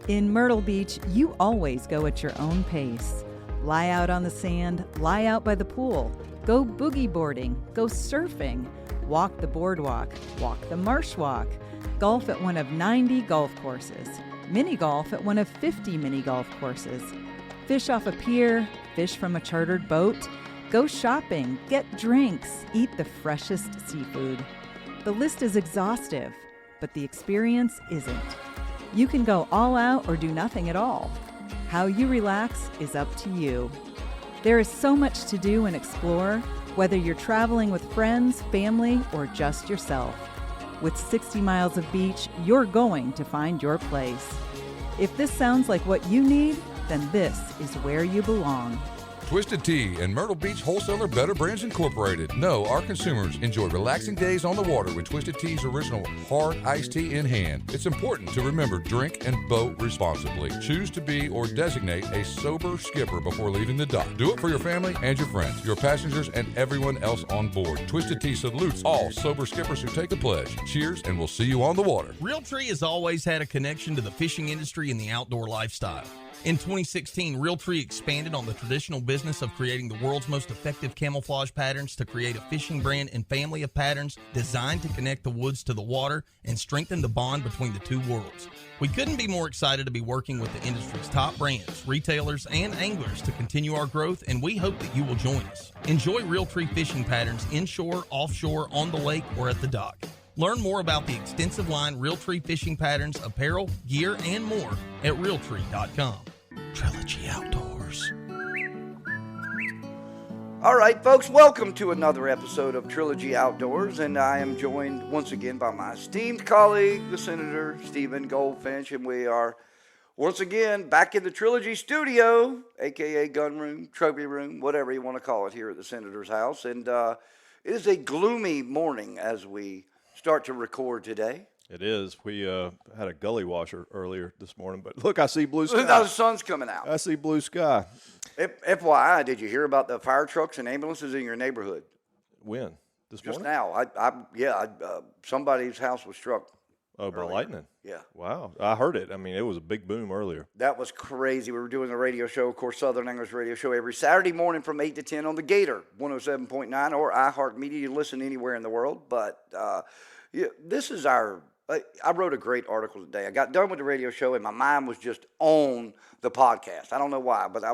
In Myrtle Beach, you always go at your own pace. Lie out on the sand, lie out by the pool, go boogie boarding, go surfing, walk the boardwalk, walk the marsh walk, golf at one of 90 golf courses, mini golf at one of 50 mini golf courses, fish off a pier, fish from a chartered boat, go shopping, get drinks, eat the freshest seafood. The list is exhaustive, but the experience isn't. You can go all out or do nothing at all. How you relax is up to you. There is so much to do and explore, whether you're traveling with friends, family, or just yourself. With 60 miles of beach, you're going to find your place. If this sounds like what you need, then this is where you belong. Twisted Tea and Myrtle Beach wholesaler Better Brands Incorporated. Know our consumers enjoy relaxing days on the water with Twisted Tea's original hard iced tea in hand. It's important to remember drink and boat responsibly. Choose to be or designate a sober skipper before leaving the dock. Do it for your family and your friends, your passengers, and everyone else on board. Twisted Tea salutes all sober skippers who take the pledge. Cheers, and we'll see you on the water. Realtree has always had a connection to the fishing industry and the outdoor lifestyle. In 2016, Realtree expanded on the traditional business of creating the world's most effective camouflage patterns to create a fishing brand and family of patterns designed to connect the woods to the water and strengthen the bond between the two worlds. We couldn't be more excited to be working with the industry's top brands, retailers, and anglers to continue our growth, and we hope that you will join us. Enjoy Realtree fishing patterns inshore, offshore, on the lake, or at the dock. Learn more about the extensive line Realtree fishing patterns, apparel, gear, and more at Realtree.com. Trilogy Outdoors. All right, folks, welcome to another episode of Trilogy Outdoors, and I am joined once again by my esteemed colleague, the Senator Stephen Goldfinch, and we are once again back in the Trilogy studio, a.k.a. gun room, trophy room, whatever you want to call it, here at the Senator's house, and it is a gloomy morning as we start to record today. It is. We had a gully washer earlier this morning, but look, I see blue sky. Look how the sun's coming out. I see blue sky. FYI, did you hear about the fire trucks and ambulances in your neighborhood? When? This Just morning? now. Somebody's house was struck. Oh, by lightning? Yeah. Wow. I heard it. I mean, it was a big boom earlier. That was crazy. We were doing the radio show, of course, Southern English radio show, every Saturday morning from 8 to 10 on the Gator, 107.9, or iHeartMedia. You listen anywhere in the world. But this is our... I wrote a great article today. I got done with the radio show, and my mind was just on the podcast. I don't know why, but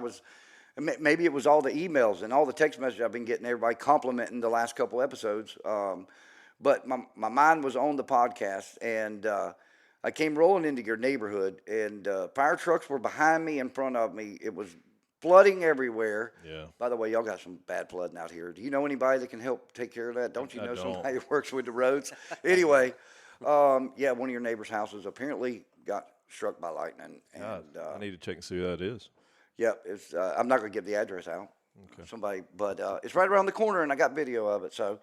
maybe it was all the emails and all the text messages I've been getting, everybody complimenting the last couple episodes. But my mind was on the podcast, and I came rolling into your neighborhood, and fire trucks were behind me, in front of me. It was flooding everywhere. Yeah. By the way, y'all got some bad flooding out here. Do you know anybody that can help take care of that? Don't you know somebody who works with the roads? Anyway. One of your neighbor's houses apparently got struck by lightning. And I need to check and see who that is. Yeah, it's. I'm not going to give the address out. Okay. But it's right around the corner, and I got video of it. So,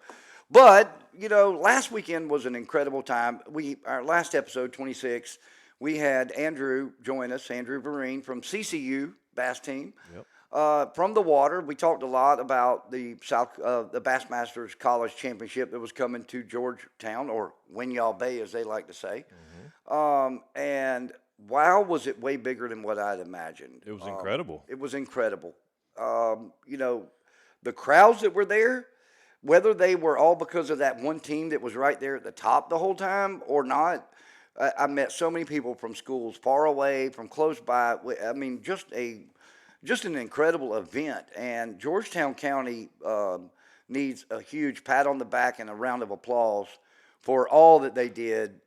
but last weekend was an incredible time. Our last episode, 26, we had Andrew join us, Andrew Vereen from CCU Bass Team. Yep. From the water, we talked a lot about the Bassmasters College Championship that was coming to Georgetown, or Winyah Bay, as they like to say. Mm-hmm. And wow, was it way bigger than what I'd imagined. It was incredible. It was incredible. The crowds that were there, whether they were all because of that one team that was right there at the top the whole time or not, I met so many people from schools far away, from close by. I mean, just an incredible event, and Georgetown County needs a huge pat on the back and a round of applause for all that they did.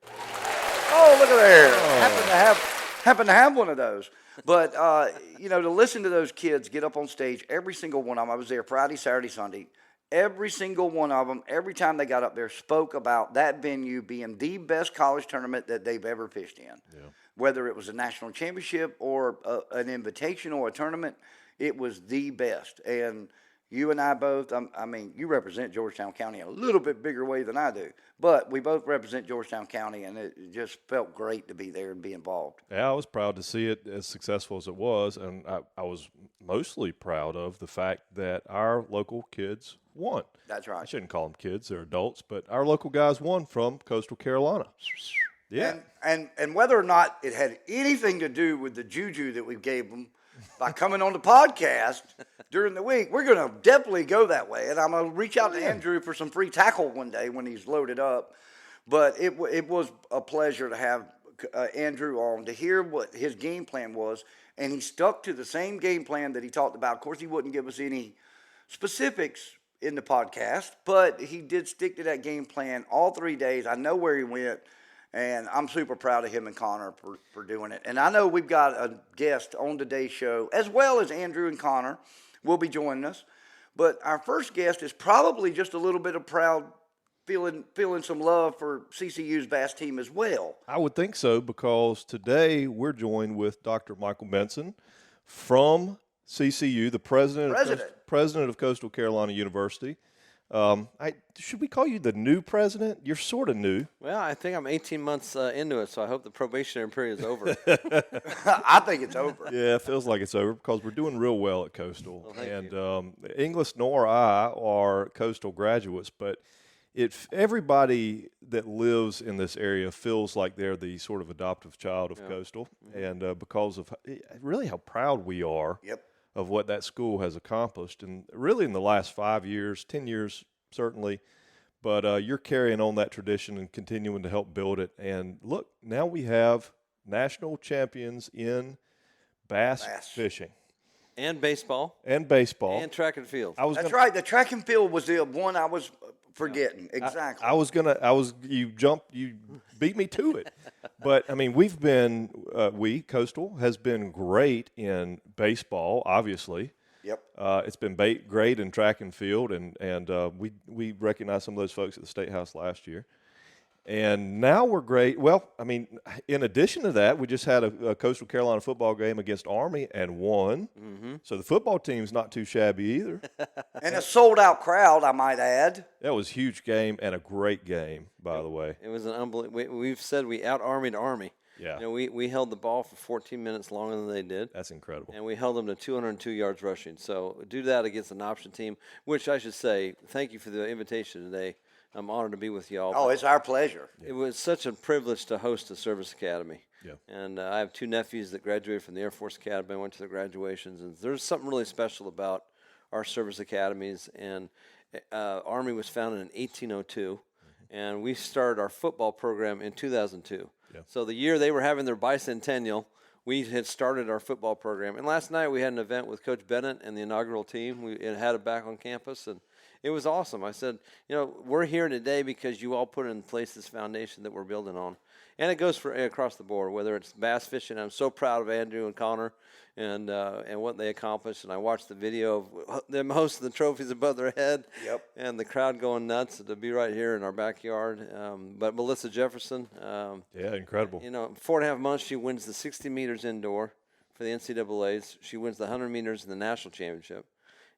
Oh, look at there! Oh. Happen to have one of those. But to listen to those kids get up on stage, every single one of them. I was there Friday, Saturday, Sunday. Every single one of them, every time they got up there, spoke about that venue being the best college tournament that they've ever fished in. Yeah. Whether it was a national championship or an invitational or a tournament, it was the best. And you and I both, you represent Georgetown County in a little bit bigger way than I do. But we both represent Georgetown County, and it just felt great to be there and be involved. Yeah, I was proud to see it as successful as it was, and I was mostly proud of the fact that our local kids won. That's right. I shouldn't call them kids, they're adults, but our local guys won from Coastal Carolina. Yeah. And whether or not it had anything to do with the juju that we gave them by coming on the podcast during the week, we're going to definitely go that way. And I'm going to reach out to Andrew for some free tackle one day when he's loaded up. But it was a pleasure to have Andrew on to hear what his game plan was. And he stuck to the same game plan that he talked about. Of course, he wouldn't give us any specifics in the podcast, but he did stick to that game plan all 3 days. I know where he went. And I'm super proud of him and Connor for doing it. And I know we've got a guest on today's show, as well as Andrew and Connor will be joining us. But our first guest is probably just a little bit of proud, feeling some love for CCU's bass team as well. I would think so, because today we're joined with Dr. Michael Benson from CCU, the president of Coastal Carolina University. Should we call you the new president? You're sort of new. Well, I think I'm 18 months into it, so I hope the probationary period is over. I think it's over. Yeah, it feels like it's over, because we're doing real well at Coastal. Well, thank you. Inglis nor I are Coastal graduates, but everybody that lives in this area feels like they're the sort of adoptive child of Coastal, and because of really how proud we are. Yep. Of what that school has accomplished, and really in the last 5 years, 10 years certainly, but you're carrying on that tradition and continuing to help build it. And look, now we have national champions in bass fishing. And baseball. And baseball. And track and field. That's right. The track and field was the one I was forgetting. Exactly. You beat me to it. But, I mean, Coastal has been great in baseball, obviously. Yep. It's been great in track and field, and we recognized some of those folks at the State House last year. And now we're great. Well, I mean, in addition to that, we just had a Coastal Carolina football game against Army and won. Mm-hmm. So the football team's not too shabby either. And a sold-out crowd, I might add. That was a huge game and a great game, by the way. It was an unbelievable. We've said we out-Armied Army. Yeah. You know, we held the ball for 14 minutes longer than they did. That's incredible. And we held them to 202 yards rushing. So do that against an option team, which I should say, thank you for the invitation today. I'm honored to be with you all. Oh, it's our pleasure. It was such a privilege to host a service academy. Yeah. And I have two nephews that graduated from the Air Force Academy. I went to the graduations. And there's something really special about our service academies. And Army was founded in 1802. And we started our football program in 2002. Yeah. So the year they were having their bicentennial, we had started our football program. And last night we had an event with Coach Bennett and the inaugural team. We had it back on campus, and it was awesome. I said, you know, we're here today because you all put in place this foundation that we're building on. And it goes across the board, whether it's bass fishing. I'm so proud of Andrew and Connor and what they accomplished. And I watched the video of them hosting the trophies above their head. Yep. And the crowd going nuts to be right here in our backyard. But Melissa Jefferson. Yeah, incredible. You know, 4.5 months, she wins the 60 meters indoor for the NCAAs. She wins the 100 meters in the national championship.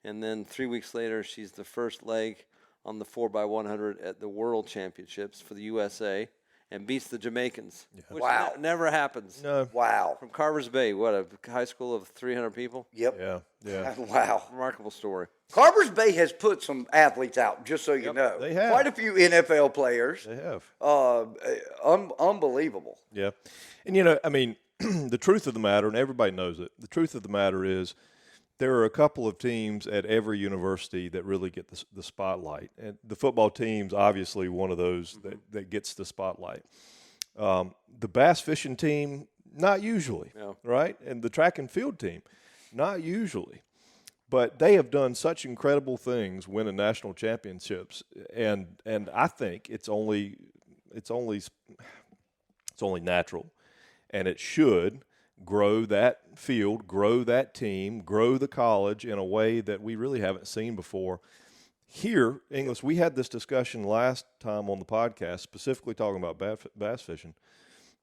And then 3 weeks later, she's the first leg on the 4x100 at the World Championships for the USA and beats the Jamaicans. Yeah. Which wow. Never happens. No. Wow. From Carver's Bay, what, a high school of 300 people? Yep. Yeah. Wow. Remarkable story. Carver's Bay has put some athletes out, just so you know. They have. Quite a few NFL players. They have. Unbelievable. Yeah. And, you know, I mean, the truth of the matter, and everybody knows it, the truth of the matter is there are a couple of teams at every university that really get the spotlight. And the football team's obviously one of those that gets the spotlight. The bass fishing team, not usually, right? And the track and field team, not usually. But they have done such incredible things, winning national championships, and I think it's only natural, and it should grow that field, grow that team, grow the college in a way that we really haven't seen before. Here, Inglis, we had this discussion last time on the podcast, specifically talking about bass fishing.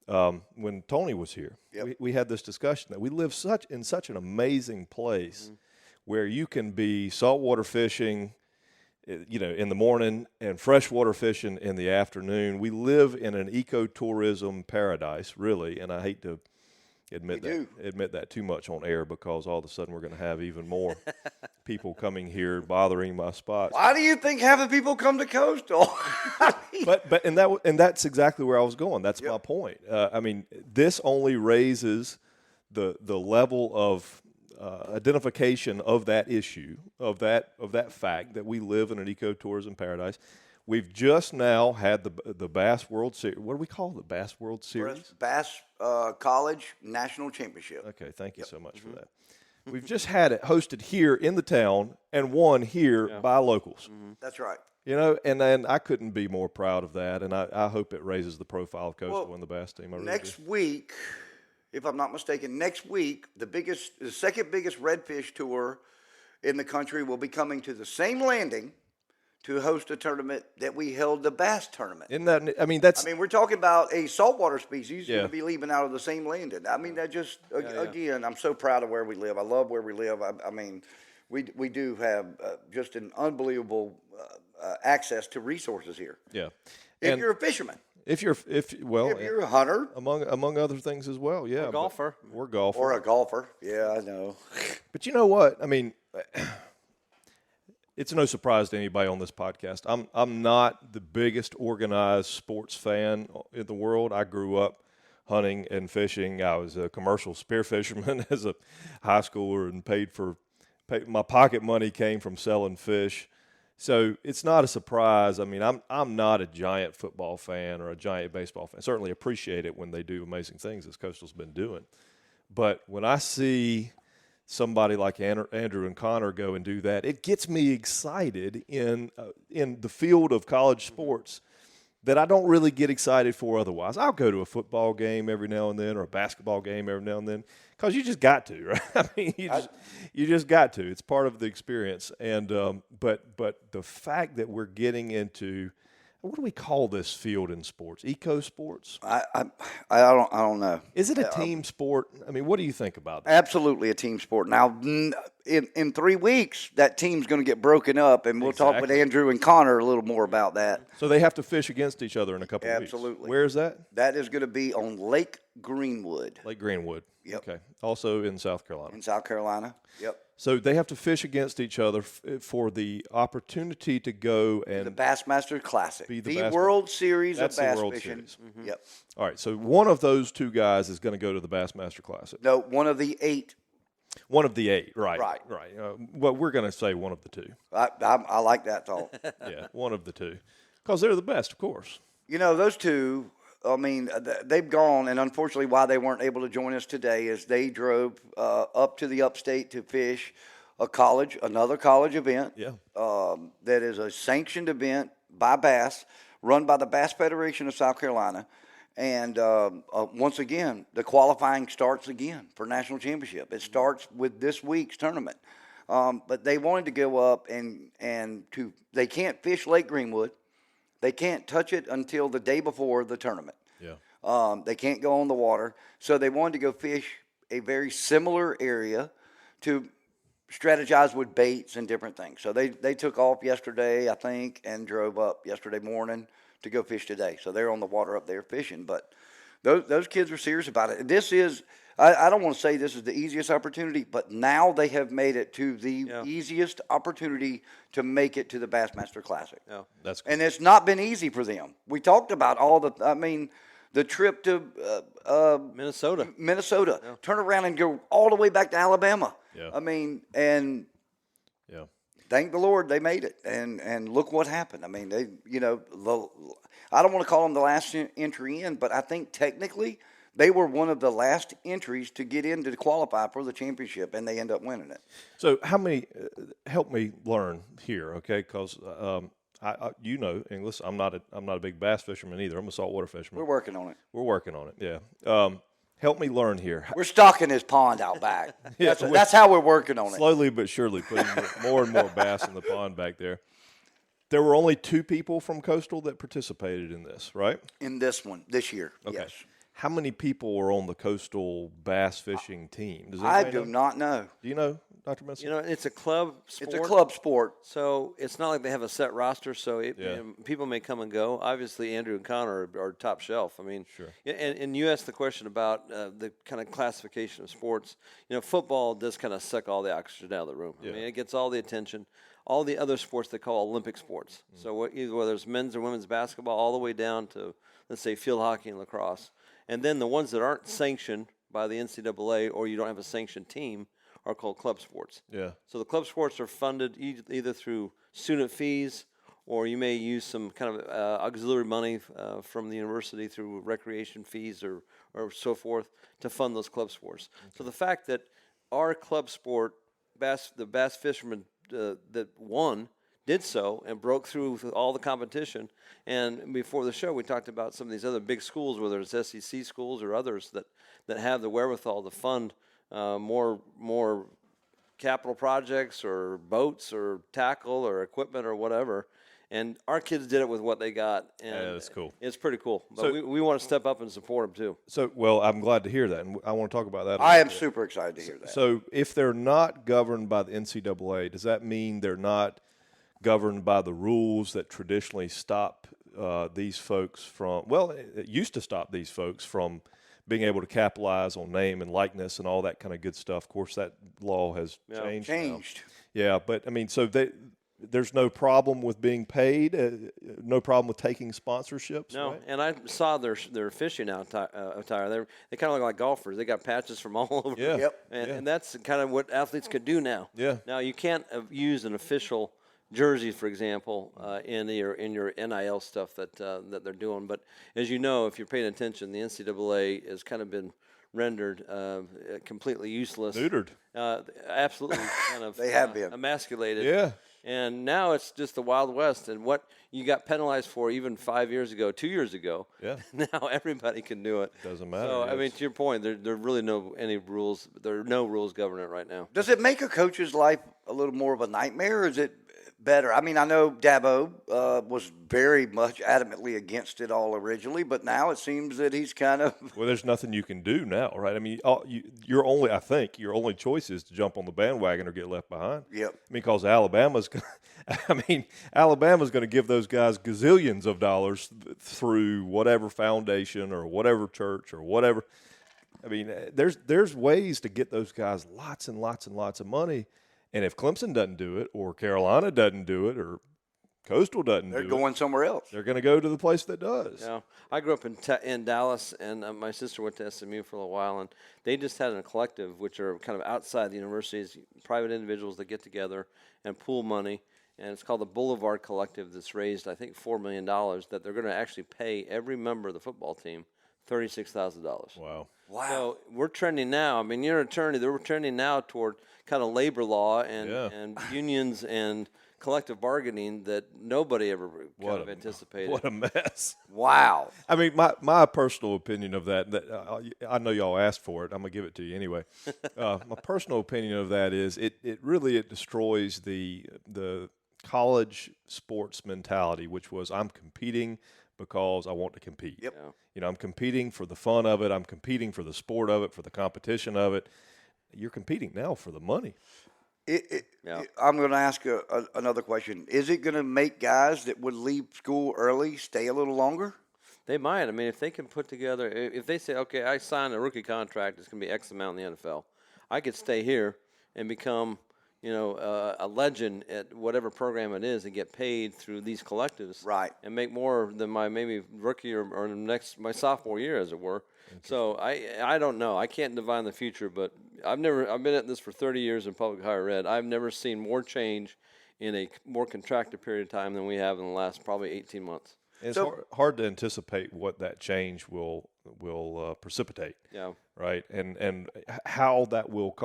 When Tony was here, we had this discussion that we live in such an amazing place where you can be saltwater fishing, you know, in the morning and freshwater fishing in the afternoon. We live in an ecotourism paradise, really, and I hate to admit that too much on air, because all of a sudden we're going to have even more people coming here bothering my spots. Why do you think half the people come to Coastal? And that's exactly where I was going. That's my point. I mean, this only raises the level of identification of that issue, of that fact that we live in an ecotourism paradise. We've just now had the Bass World Series. What do we call the Bass World Series? Bass College National Championship. Okay, thank you so much for that. We've just had it hosted here in the town and won here by locals. That's right. You know, and I couldn't be more proud of that, and I hope it raises the profile of Coastal and the Bass team. Next week, if I'm not mistaken, the second biggest redfish tour in the country will be coming to the same landing to host a tournament that we held the bass tournament. Isn't that? I mean, we're talking about a saltwater species going to be leaving out of the same landing. I mean, that just again, I'm so proud of where we live. I love where we live. I mean, we do have just an unbelievable access to resources here. Yeah, if you're a fisherman. If you're a hunter, among other things as well, Or a golfer. Or a golfer. Yeah, I know. But you know what? I mean, it's no surprise to anybody on this podcast. I'm not the biggest organized sports fan in the world. I grew up hunting and fishing. I was a commercial spear fisherman as a high schooler, and my pocket money came from selling fish. So it's not a surprise. I mean, I'm not a giant football fan or a giant baseball fan. I certainly appreciate it when they do amazing things, as Coastal's been doing. But when I see somebody like Andrew and Connor go and do that, it gets me excited in the field of college sports that I don't really get excited for otherwise. I'll go to a football game every now and then, or a basketball game every now and then, because you just got to, right? I mean, you just got to. It's part of the experience. And but the fact that we're getting into, what do we call this field in sports? Eco sports? I don't know. Is it a team sport? I mean, what do you think about that? Absolutely a team sport. Now, in 3 weeks, that team's going to get broken up, and we'll talk with Andrew and Connor a little more about that. So they have to fish against each other in a couple of weeks. Absolutely. Where is that? That is going to be on Lake Greenwood. Lake Greenwood. Yep. Okay. Also in South Carolina. In South Carolina. Yep. So they have to fish against each other for the opportunity to go and the Bassmaster Classic, the World Series That's of bass the World fishing. Series. Mm-hmm. Yep. All right. So one of those two guys is going to go to the Bassmaster Classic. No, one of the 8. One of the 8. Right. Right. Well, we're going to say one of the 2. I like that thought. Yeah, one of the 2, because they're the best, of course. You know, those two. I mean, they've gone, and unfortunately, why they weren't able to join us today is they drove up to the upstate to fish another college event. Yeah. That is a sanctioned event by Bass, run by the Bass Federation of South Carolina. And once again, the qualifying starts again for national championship. It starts with this week's tournament. But they wanted to go up they can't fish Lake Greenwood. They can't touch it until the day before the tournament. Yeah. They can't go on the water. So they wanted to go fish a very similar area to strategize with baits and different things. So they took off yesterday, I think, and drove up yesterday morning to go fish today. So they're on the water up there fishing. But those kids are serious about it. This is, I don't want to say this is the easiest opportunity, but now they have made it to the easiest opportunity to make it to the Bassmaster Classic. Yeah, that's cool. And it's not been easy for them. We talked about the trip to Minnesota, turn around and go all the way back to Alabama. Yeah. I mean, and thank the Lord they made it. And look what happened. I mean, they, I don't want to call them the last entry in, but I think technically they were one of the last entries to get in to qualify for the championship, and they end up winning it. So how many? Help me learn here, okay? Because English. I'm not a big bass fisherman either. I'm a saltwater fisherman. We're working on it. Yeah. Help me learn here. We're stocking this pond out back. That's how we're working on it. Slowly but surely, putting more and more bass in the pond back there. There were only 2 people from Coastal that participated in this, right? In this one, this year, okay. Yes. How many people were on the Coastal bass fishing team? I do not know. Do you know? Dr. Benson? You know, it's a club sport. It's a club sport. So it's not like they have a set roster. So you know, people may come and go. Obviously, Andrew and Connor are top shelf. I mean, sure. And you asked the question about the kind of classification of sports. You know, football does kind of suck all the oxygen out of the room. I mean, it gets all the attention. All the other sports they call Olympic sports. So whether it's men's or women's basketball, all the way down to, let's say, field hockey and lacrosse. And then the ones that aren't sanctioned by the NCAA or you don't have a sanctioned team are called club sports. Yeah. So the club sports are funded either through student fees or you may use some kind of auxiliary money from the university through recreation fees or so forth to fund those club sports. Okay. So the fact that our club sport, the bass fishermen that won, did so and broke through all the competition. And before the show, we talked about some of these other big schools, whether it's SEC schools or others that have the wherewithal to fund more capital projects or boats or tackle or equipment or whatever. And our kids did it with what they got. And yeah, that's cool. It's pretty cool. But So, we want to step up and support them too. So, well, I'm glad to hear that, and I want to talk about that. I am super excited to hear that. So if they're not governed by the NCAA, does that mean they're not governed by the rules that traditionally stop these folks from, well, it used to stop these folks from being able to capitalize on name and likeness and all that kind of good stuff? Of course, that law has changed. Changed. Yeah, but, I mean, so there's no problem with being paid, no problem with taking sponsorships. No, right? and I saw their fishing attire. They kind of look like golfers. They got patches from all over. Yeah. Yep. And that's kind of what athletes could do now. Yeah. Now you can't use an official jersey, for example, in your NIL stuff that they're doing. But as you know, if you're paying attention, the NCAA has kind of been rendered completely useless. Neutered. Absolutely kind of They have been. emasculated. Yeah. And now it's just the Wild West. And what you got penalized for even 5 years ago, 2 years ago, Yeah. now everybody can do it. Doesn't matter. So, I yes. mean, to your point, there are really any rules. There are no rules governing it right now. Does it make a coach's life a little more of a nightmare, or is it better? I mean, I know Dabo was very much adamantly against it all originally, but now it seems that he's kind of Well, there's nothing you can do now, right? I mean, your only choice is to jump on the bandwagon or get left behind. Yep. I mean, because Alabama's going to give those guys gazillions of dollars through whatever foundation or whatever church or whatever. I mean, there's ways to get those guys lots and lots and lots of money. And if Clemson doesn't do it, or Carolina doesn't do it, or Coastal doesn't do it, they're going somewhere else. they're going to go to the place that does. Yeah, I grew up in Dallas, and my sister went to SMU for a little while, and they just had a collective, which are kind of outside the universities, private individuals that get together and pool money, and it's called the Boulevard Collective. That's raised, I think, $4 million that they're going to actually pay every member of the football team $36,000. Wow. Wow. So we're trending now. I mean, you're an attorney. We're trending now toward kind of labor law and unions and collective bargaining that nobody ever kind of anticipated. What a mess. Wow. I mean, my personal opinion of that I know y'all asked for it. I'm going to give it to you anyway. My personal opinion of that is it really destroys the college sports mentality, which was I'm competing because I want to compete. Yep. Yeah. You know, I'm competing for the fun of it. I'm competing for the sport of it, for the competition of it. You're competing now for the money. I'm going to ask another question. Is it going to make guys that would leave school early stay a little longer? They might. I mean, if they can put together, if they say, okay, I signed a rookie contract, it's going to be X amount in the NFL. I could stay here and become, a legend at whatever program it is and get paid through these collectives. Right. And make more than my maybe rookie or my sophomore year, as it were. So I don't know. I can't divine the future, but I've been at this for 30 years in public higher ed. I've never seen more change in a more contracted period of time than we have in the last probably 18 months. It's hard to anticipate what that change will precipitate. Yeah. Right. And how that will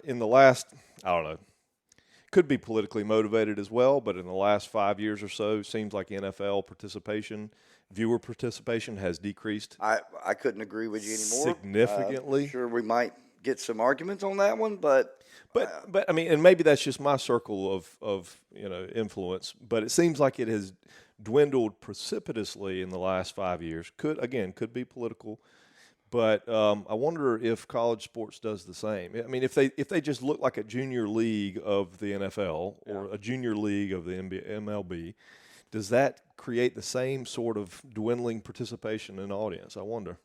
in the last, I don't know, could be politically motivated as well, but in the last 5 years or so, seems like NFL participation, viewer participation has decreased. I couldn't agree with you anymore. Significantly. Sure, we might get some arguments on that one, but I mean, and maybe that's just my circle of influence, but it seems like it has dwindled precipitously in the last 5 years. Could be political, But I wonder if college sports does the same. I mean, if they just look like a junior league of the NFL or a junior league of the MLB, does that create the same sort of dwindling participation in audience? I wonder.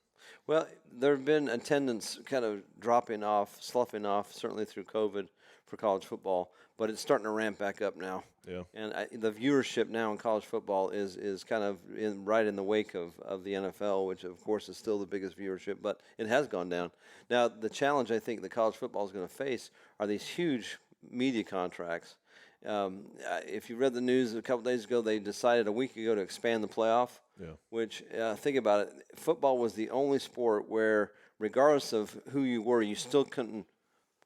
Well, there have been attendance kind of dropping off, sloughing off, certainly through COVID for college football, but it's starting to ramp back up now. Yeah. And the viewership now in college football is kind of right in the wake of the NFL, which of course is still the biggest viewership, but it has gone down. Now, the challenge I think that college football is going to face are these huge media contracts. If you read the news a couple days ago, they decided a week ago to expand the playoff. Yeah. Which, think about it, football was the only sport where, regardless of who you were, you still couldn't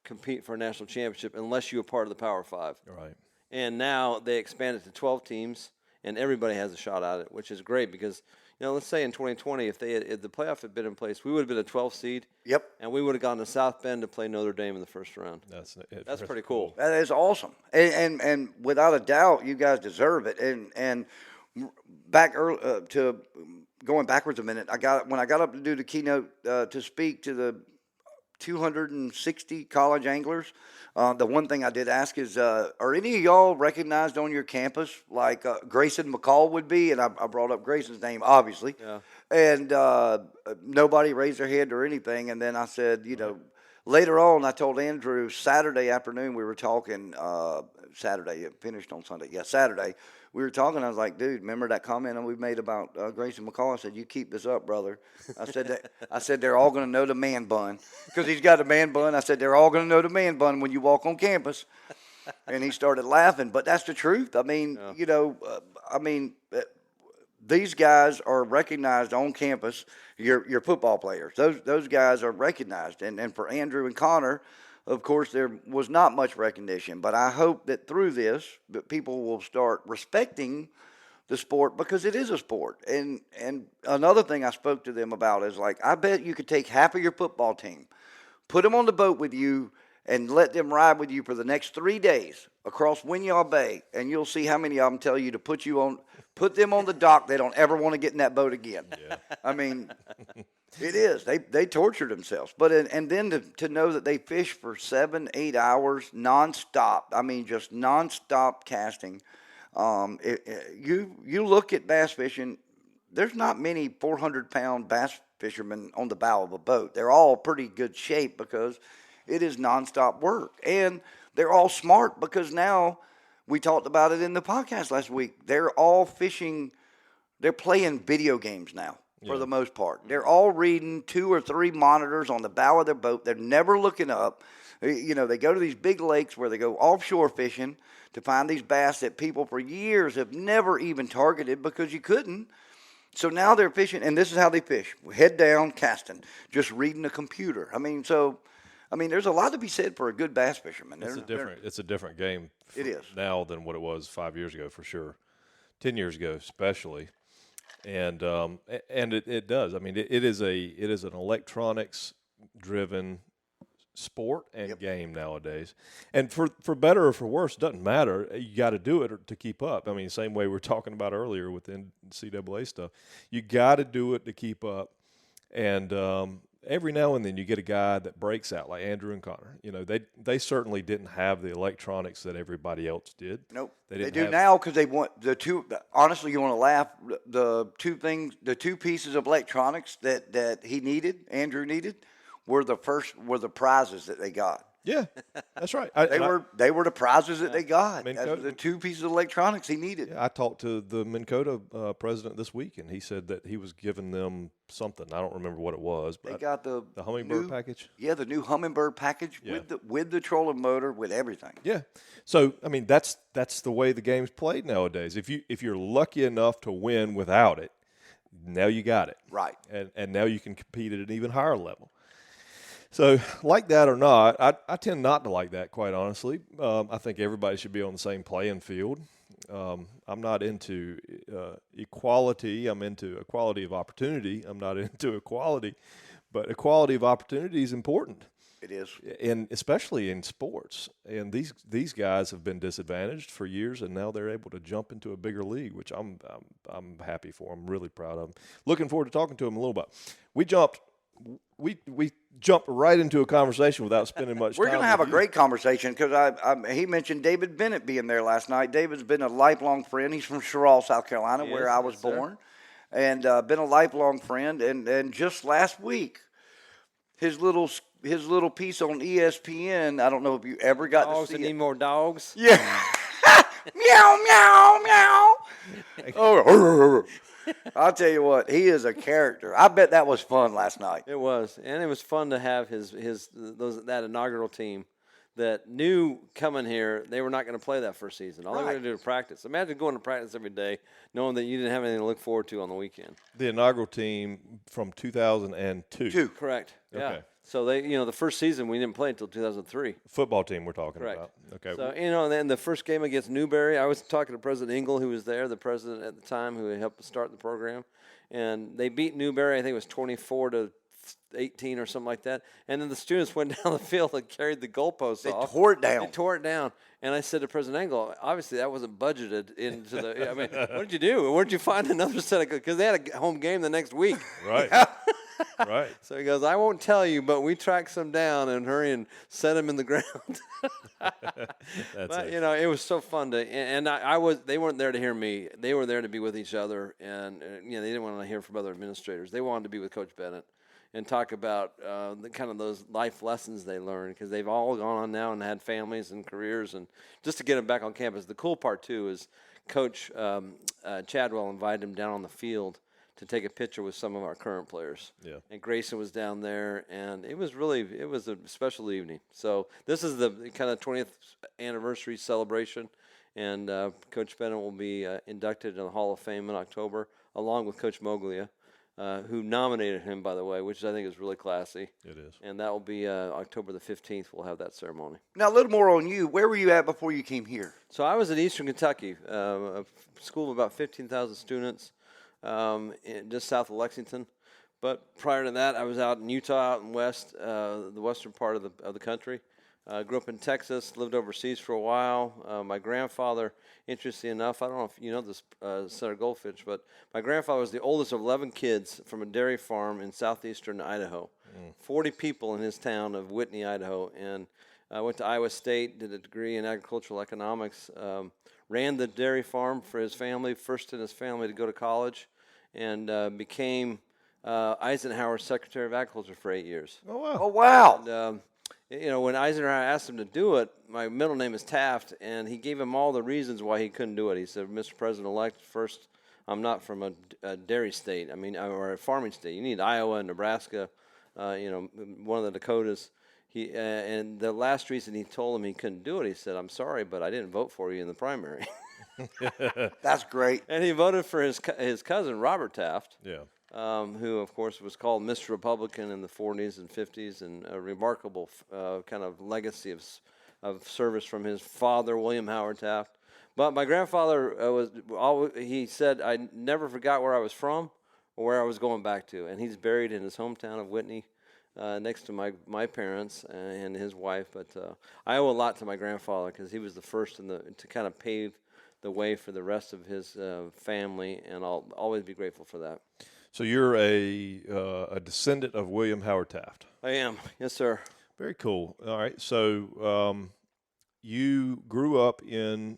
compete for a national championship unless you were part of the Power Five. Right. And now they expanded to 12 teams, and everybody has a shot at it, which is great because, let's say in 2020, if the playoff had been in place, we would have been a 12 seed. Yep. And we would have gone to South Bend to play Notre Dame in the first round. That's pretty cool. That is awesome, and without a doubt, you guys deserve it. And back to going backwards a minute, when I got up to do the keynote to speak to the 260 college anglers, the one thing I did ask is, are any of y'all recognized on your campus like Grayson McCall would be? And I brought up Grayson's name, obviously. Yeah. And nobody raised their hand or anything. And then I said, later on, I told Andrew, Saturday afternoon, we were talking, Saturday, it finished on Sunday. Yeah, Saturday. We were talking. I was like, dude, remember that comment we made about Grayson McCall? I said, you keep this up, brother. I said they're all going to know the man bun because he's got a man bun. I said they're all going to know the man bun when you walk on campus. And he started laughing. But that's the truth. I mean, these guys are recognized on campus. Your football players. Those guys are recognized. And for Andrew and Connor, of course, there was not much recognition, but I hope that through this, that people will start respecting the sport because it is a sport. And another thing I spoke to them about is like, I bet you could take half of your football team, put them on the boat with you, and let them ride with you for the next 3 days across Winyaw Bay, and you'll see how many of them tell you to put them on the dock. They don't ever want to get in that boat again. Yeah. I mean, it is. They torture themselves. But and then to know that they fish for 7-8 hours nonstop. I mean, just nonstop casting. You look at bass fishing. There's not many 400-pound bass fishermen on the bow of a boat. They're all pretty good shape because it is nonstop work, and they're all smart because now. We talked about it in the podcast last week. They're all fishing. They're playing video games now for the most part. They're all reading 2 or 3 monitors on the bow of their boat. They're never looking up. They go to these big lakes where they go offshore fishing to find these bass that people for years have never even targeted because you couldn't. So now they're fishing, and this is how they fish. Head down, casting, just reading a computer. I mean, there's a lot to be said for a good bass fisherman. It's a different game. It is now than what it was 5 years ago, for sure. 10 years ago, especially, and it does. I mean, it is an electronics-driven sport and game nowadays. And for better or for worse, it doesn't matter. You got to do it to keep up. I mean, same way we were talking about earlier with the NCAA stuff. You got to do it to keep up, and every now and then you get a guy that breaks out like Andrew and Connor. They certainly didn't have the electronics that everybody else did. Nope. They do now because they want the two. Honestly, you want to laugh. The two pieces of electronics that Andrew needed, were the prizes that they got. Yeah, that's right. They were the prizes that they got. The 2 pieces of electronics he needed. Yeah, I talked to the Minn Kota president this week, and he said that he was giving them something. I don't remember what it was, but they got the Hummingbird package. Yeah, the new Hummingbird package with the trolling motor, with everything. Yeah. So I mean, that's the way the game's played nowadays. If you're lucky enough to win without it, now you got it. Right. And now you can compete at an even higher level. So, like that or not, I tend not to like that, quite honestly. I think everybody should be on the same playing field. I'm not into equality. I'm into equality of opportunity. I'm not into equality, but equality of opportunity is important. It is, and especially in sports. And these guys have been disadvantaged for years, and now they're able to jump into a bigger league, which I'm happy for. I'm really proud of them. Looking forward to talking to them a little bit. We jumped we jumped right into a conversation without spending much time. We're going to have a with you. great conversation because he mentioned David Bennett being there last night. David's been a lifelong friend. He's from Sherall, South Carolina, He where is, I was yes, sir. born, and been a lifelong friend. And just last week, his little piece on ESPN. I don't know if you ever got Dogs to that see need it. more dogs. Yeah. Meow, meow, meow. Oh, I'll tell you what, he is a character. I bet that was fun last night. It was, and it was fun to have that inaugural team that knew coming here they were not going to play that first season. All they were going to do was practice. Imagine going to practice every day, knowing that you didn't have anything to look forward to on the weekend. The inaugural team from 2002. Correct. Yeah. Okay. So they, the first season we didn't play until 2003. Football team we're talking Correct. about. Okay. So, and then the first game against Newberry, I was talking to President Engel, who was there, the president at the time, who helped start the program. And they beat Newberry, I think it was 24-18 or something like that. And then the students went down the field and carried the goalposts off. Tore it down. They tore it down. And I said to President Engel, obviously that wasn't budgeted into the, what did you do? Where did you find another set of, because they had a home game the next week. Right. Right. So he goes, I won't tell you, but we tracked some down and hurry and set them in the ground. But, it was so fun to, and they weren't there to hear me. They were there to be with each other, and they didn't want to hear from other administrators. They wanted to be with Coach Bennett and talk about the kind of those life lessons they learned, because they've all gone on now and had families and careers, and just to get them back on campus. The cool part, too, is Coach Chadwell invited him down on the field to take a picture with some of our current players. Yeah. And Grayson was down there, and it was a special evening. So this is the kind of 20th anniversary celebration, and Coach Bennett will be inducted in the Hall of Fame in October, along with Coach Moglia, who nominated him, by the way, which I think is really classy. It is. And that will be October the 15th. We'll have that ceremony. Now, a little more on you. Where were you at before you came here? So I was at Eastern Kentucky, a school of about 15,000 students. Just south of Lexington, but prior to that, I was out in Utah, out in the western part of the country. Grew up in Texas, lived overseas for a while. My grandfather, interestingly enough, I don't know if you know this, Senator Goldfinch, but my grandfather was the oldest of 11 kids from a dairy farm in southeastern Idaho. 40 people in his town of Whitney, Idaho, and I went to Iowa State, did a degree in agricultural economics. Ran the dairy farm for his family, first in his family to go to college, and became Eisenhower's Secretary of Agriculture for 8 years. Oh, wow. Oh, wow. And, when Eisenhower asked him to do it, my middle name is Taft, and he gave him all the reasons why he couldn't do it. He said, Mr. President-elect, first, I'm not from a dairy state, or a farming state. You need Iowa and Nebraska, one of the Dakotas. And the last reason he told him he couldn't do it, he said, I'm sorry, but I didn't vote for you in the primary. That's great. And he voted for his cousin, Robert Taft, Yeah. who, of course, was called Mr. Republican in the 40s and 50s, and a remarkable kind of legacy of service from his father, William Howard Taft. But my grandfather he said, I never forgot where I was from or where I was going back to. And he's buried in his hometown of Whitney, next to my parents and his wife. But I owe a lot to my grandfather, because he was the first to kind of pave the way for the rest of his family, and I'll always be grateful for that. So you're a descendant of William Howard Taft. I am, yes, sir. Very cool. All right. So you grew up in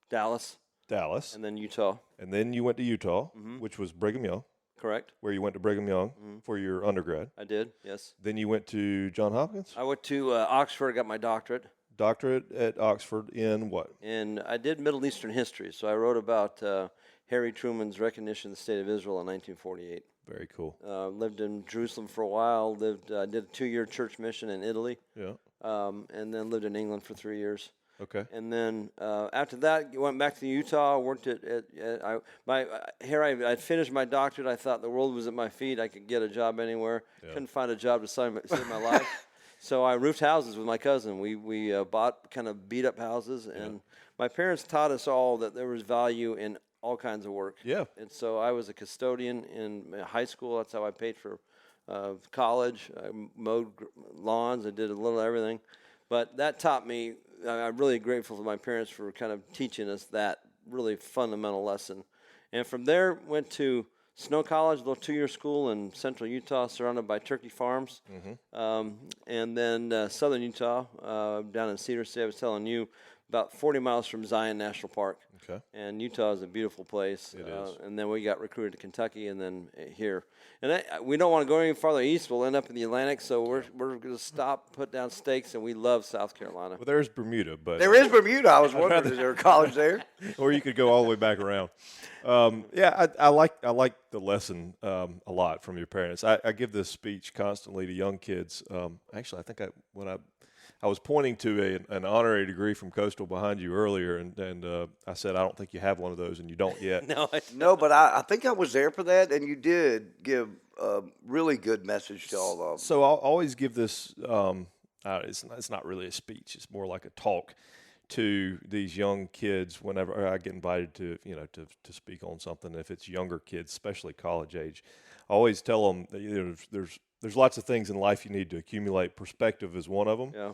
Dallas, Dallas, and then Utah. and then you went to Utah, which was Brigham Young, Correct. where you went to Brigham Young for your undergrad. I did, yes. Then you went to Johns Hopkins, I went to Oxford, got my doctorate, doctorate at Oxford in what? and I did Middle Eastern history. So I wrote about Harry Truman's recognition of the State of Israel in 1948. Very cool. Lived in Jerusalem for a while. Did a 2-year church mission in Italy, Yeah. and then lived in England for 3 years. Okay. And then after that, went back to Utah. Worked I'd finished my doctorate. I thought the world was at my feet. I could get a job anywhere. Yeah. Couldn't find a job to save my life. So I roofed houses with my cousin. We bought kind of beat up houses, and my parents taught us all that there was value in all kinds of work. Yeah. And so I was a custodian in high school. That's how I paid for college. I mowed lawns. I did a little of everything. But that taught me, I'm really grateful to my parents for kind of teaching us that really fundamental lesson. And from there, went to Snow College, a little 2-year school in central Utah, surrounded by turkey farms. And then southern Utah, down in Cedar City, I was telling you, about 40 miles from Zion National Park. Okay. And Utah is a beautiful place. It is. And then we got recruited to Kentucky and then here. And we don't want to go any farther east. We'll end up in the Atlantic, so we're going to stop, put down stakes, and we love South Carolina. Well, there's Bermuda, but There is Bermuda. I was wondering, is there a college there? or you could go all the way back around. I like the lesson a lot from your parents. I give this speech constantly to young kids. Actually, I think when I was pointing to an honorary degree from Coastal behind you earlier, and I said, I don't think you have one of those, and you don't yet. No, but I think I was there for that, and you did give a really good message to all of them. So I'll always give this. It's not really a speech; it's more like a talk to these young kids. Whenever I get invited to speak on something, if it's younger kids, especially college age, I always tell them that, there's lots of things in life you need to accumulate. Perspective is one of them. Yeah.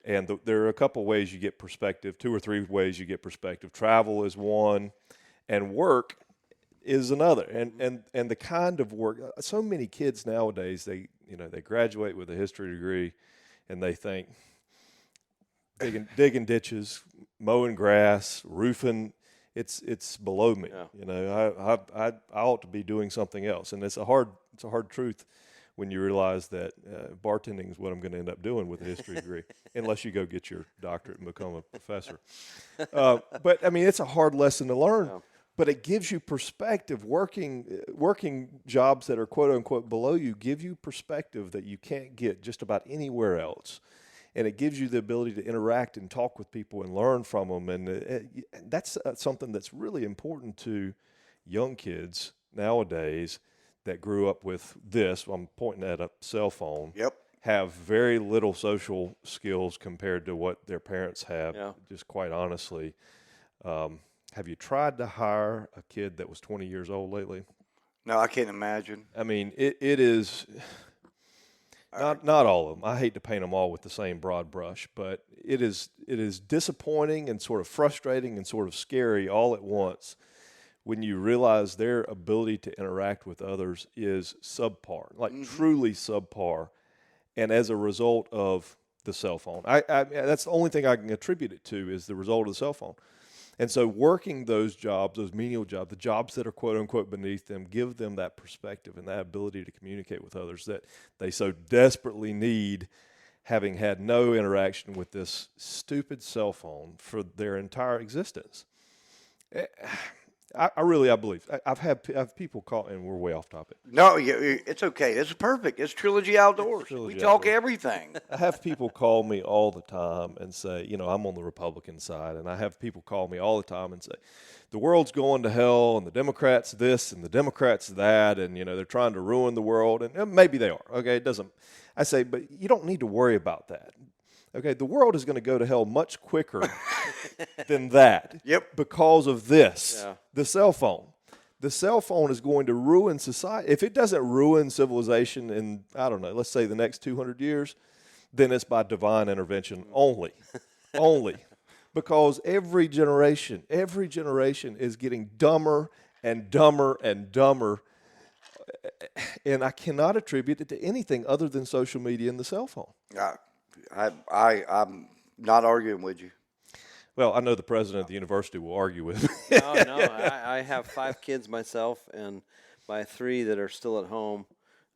And there are a couple ways you get perspective, 2 or 3 ways you get perspective. Travel is one, and work is another. And the kind of work, so many kids nowadays, they graduate with a history degree, and they think digging ditches, mowing grass, roofing, it's below me. Yeah. I ought to be doing something else, and it's a hard truth when you realize that bartending is what I'm going to end up doing with a history degree, unless you go get your doctorate and become a professor. But I mean, it's a hard lesson to learn. Yeah. But it gives you perspective. Working jobs that are quote unquote below you give you perspective that you can't get just about anywhere else. And it gives you the ability to interact and talk with people and learn from them. And that's something that's really important to young kids nowadays that grew up with this. I'm pointing at a cell phone. Yep. Have very little social skills compared to what their parents have. Yeah. Just quite honestly. Have you tried to hire a kid that was 20 years old lately? No, I can't imagine. I mean, it is not all of them. I hate to paint them all with the same broad brush, but it is disappointing and sort of frustrating and sort of scary all at once when you realize their ability to interact with others is subpar, like truly subpar, and as a result of the cell phone. That's the only thing I can attribute it to is the result of the cell phone. And so working those jobs, those menial jobs, the jobs that are quote-unquote beneath them, give them that perspective and that ability to communicate with others that they so desperately need, having had no interaction with this stupid cell phone for their entire existence. I believe. I've people call, and we're way off topic. No, it's okay. It's perfect. It's Trilogy Outdoors. We talk everything. I have people call me all the time and say, I'm on the Republican side, and I have people call me all the time and say, the world's going to hell, and the Democrats this, and the Democrats that, and, they're trying to ruin the world, and maybe they are, okay? It doesn't. I say, but you don't need to worry about that. Okay, the world is going to go to hell much quicker than that. Yep. Because of this, Yeah. the cell phone. The cell phone is going to ruin society. If it doesn't ruin civilization in, I don't know, let's say the next 200 years, then it's by divine intervention only. Only. Because every generation is getting dumber and dumber and dumber. And I cannot attribute it to anything other than social media and the cell phone. I'm not arguing with you. Well, I know the president of the university will argue with me. No, I have 5 kids myself, and my 3 that are still at home.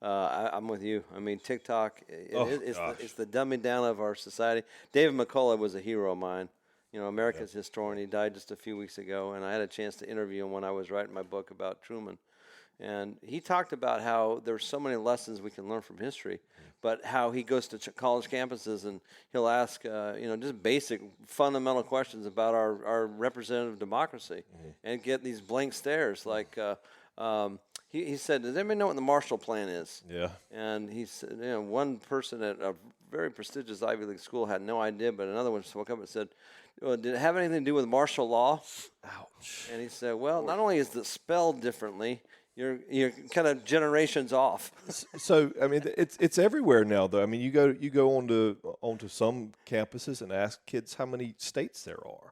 I'm with you. I mean, TikTok it's the dumbing down of our society. David McCullough was a hero of mine. America's historian. He died just a few weeks ago, and I had a chance to interview him when I was writing my book about Truman. And he talked about how there's so many lessons we can learn from history, but how he goes to college campuses and he'll ask, just basic fundamental questions about our representative democracy and get these blank stares. Like he said, does anybody know what the Marshall Plan is? Yeah. And he said, one person at a very prestigious Ivy League school had no idea, but another one spoke up and said, did it have anything to do with martial law? Ouch. And he said, well, not only is it spelled differently, you're kind of generations off. So I mean, it's everywhere now, though. I mean, you go onto some campuses and ask kids how many states there are.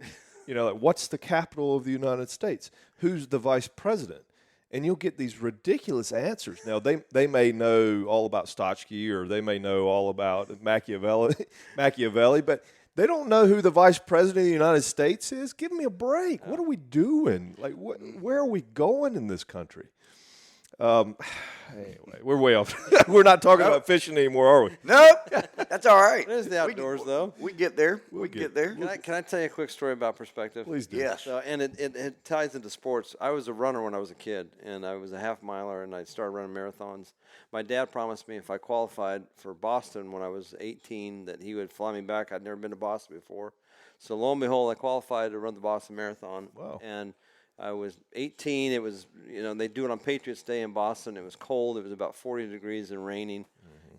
Like, what's the capital of the United States? Who's the vice president? and you'll get these ridiculous answers. Now, they may know all about Stotsky, or they may know all about Machiavelli, but they don't know who the Vice President of the United States is. Give me a break. What are we doing? Like, where are we going in this country? Anyway, we're way off. We're not talking about fishing anymore, are we? Nope, that's all right. It is the outdoors, though. We get there. We get there. Can I tell you a quick story about perspective? Please do. Yes. So, and it ties into sports. I was a runner when I was a kid, and I was a half miler, and I started running marathons. My dad promised me if I qualified for Boston when I was 18 that he would fly me back. I'd never been to Boston before. So lo and behold, I qualified to run the Boston Marathon. Wow. And I was 18. It was, they do it on Patriots Day in Boston. It was cold. It was about 40 degrees and raining.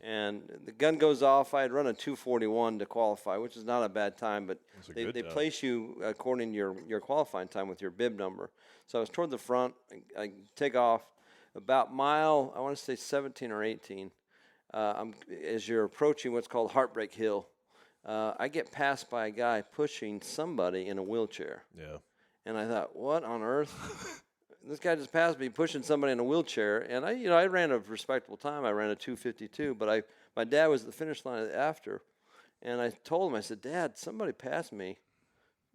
And the gun goes off. I had run a 2:41 to qualify, which is not a bad time, but they place you according to your qualifying time with your bib number. So I was toward the front. I take off about mile, I want to say 17 or 18. As you're approaching what's called Heartbreak Hill, I get passed by a guy pushing somebody in a wheelchair. Yeah. And I thought, what on earth? This guy just passed me pushing somebody in a wheelchair. And I ran a respectable time. I ran a 2:52, but my dad was at the finish line after. And I told him, I said, Dad, somebody passed me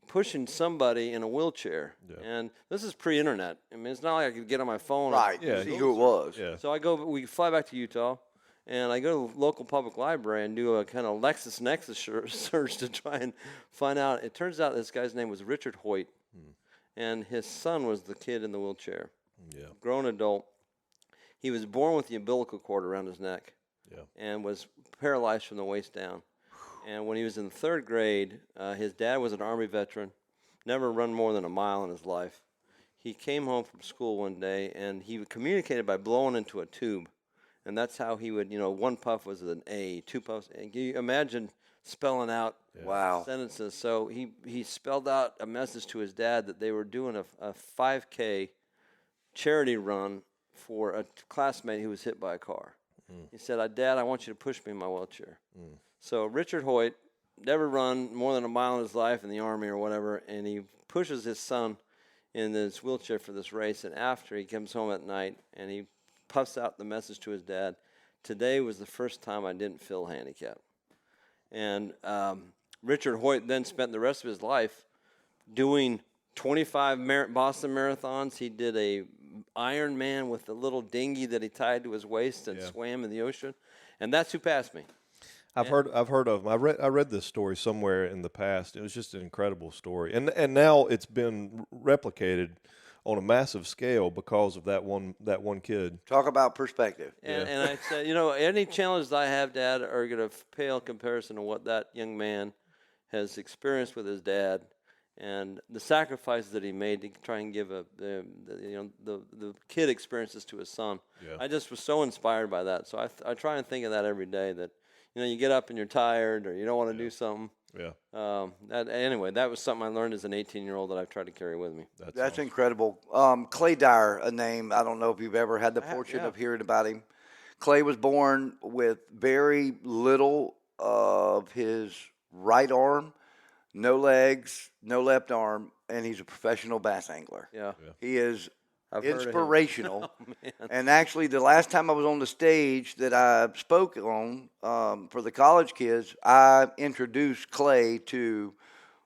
pushing somebody in a wheelchair. Yeah. And this is pre-internet. I mean, it's not like I could get on my phone. Right. And see who it was. Yeah. So we fly back to Utah. And I go to the local public library and do a kind of LexisNexis search to try and find out. It turns out this guy's name was Richard Hoyt. And his son was the kid in the wheelchair. Yeah. Grown adult. He was born with the umbilical cord around his neck. Yeah. And was paralyzed from the waist down. And when he was in third grade, his dad was an Army veteran, never run more than a mile in his life. He came home from school one day, and he communicated by blowing into a tube. And that's how he would, one puff was an A, two puffs. And can you imagine spelling out sentences? So he spelled out a message to his dad that they were doing a 5K charity run for a classmate who was hit by a car. He said, Dad, I want you to push me in my wheelchair. So Richard Hoyt never run more than a mile in his life in the Army or whatever, and he pushes his son in this wheelchair for this race. And after, he comes home at night, and he puffs out the message to his dad, today was the first time I didn't feel handicapped. And Richard Hoyt then spent the rest of his life doing 25 Boston marathons. He did a Ironman with a little dinghy that he tied to his waist and swam in the ocean. And that's who passed me. I've heard of him. I read this story somewhere in the past. It was just an incredible story. And now it's been replicated on a massive scale because of that one kid. Talk about perspective. And I said, any challenges I have, Dad, are going to pale comparison to what that young man has experienced with his dad and the sacrifices that he made to try and give the kid experiences to his son. Yeah. I just was so inspired by that. So I try and think of that every day, that you get up and you're tired or you don't want to do something. Yeah. That was something I learned as an 18-year-old that I've tried to carry with me. That's awesome. Incredible. Clay Dyer, a name, I don't know if you've ever had the fortune of hearing about him. Clay was born with very little of his right arm, no legs, no left arm, and he's a professional bass angler. Yeah. He is inspirational. And actually, the last time I was on the stage that I spoke on for the college kids, I introduced Clay to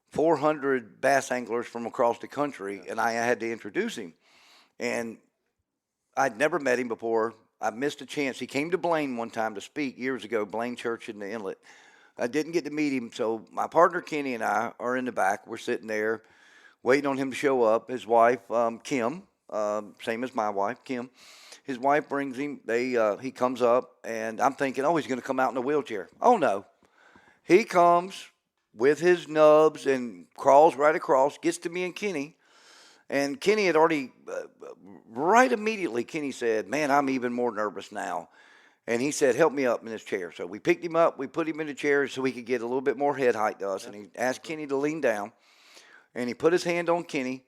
400 bass anglers from across the country, and I had to introduce him. And I'd never met him before. I missed a chance. He came to Blaine one time to speak years ago, Blaine Church in the Inlet. I didn't get to meet him, so my partner Kenny and I are in the back. We're sitting there waiting on him to show up. His wife, Kim, same as my wife, Kim. His wife brings him. He comes up, and I'm thinking, he's going to come out in a wheelchair. Oh, no. He comes with his nubs and crawls right across, gets to me and Kenny. And Kenny had already, right immediately, Kenny said, man, I'm even more nervous now. And he said, help me up in this chair. So we picked him up. We put him in the chair so he could get a little bit more head height to us. And he asked Kenny to lean down. And he put his hand on Kenny,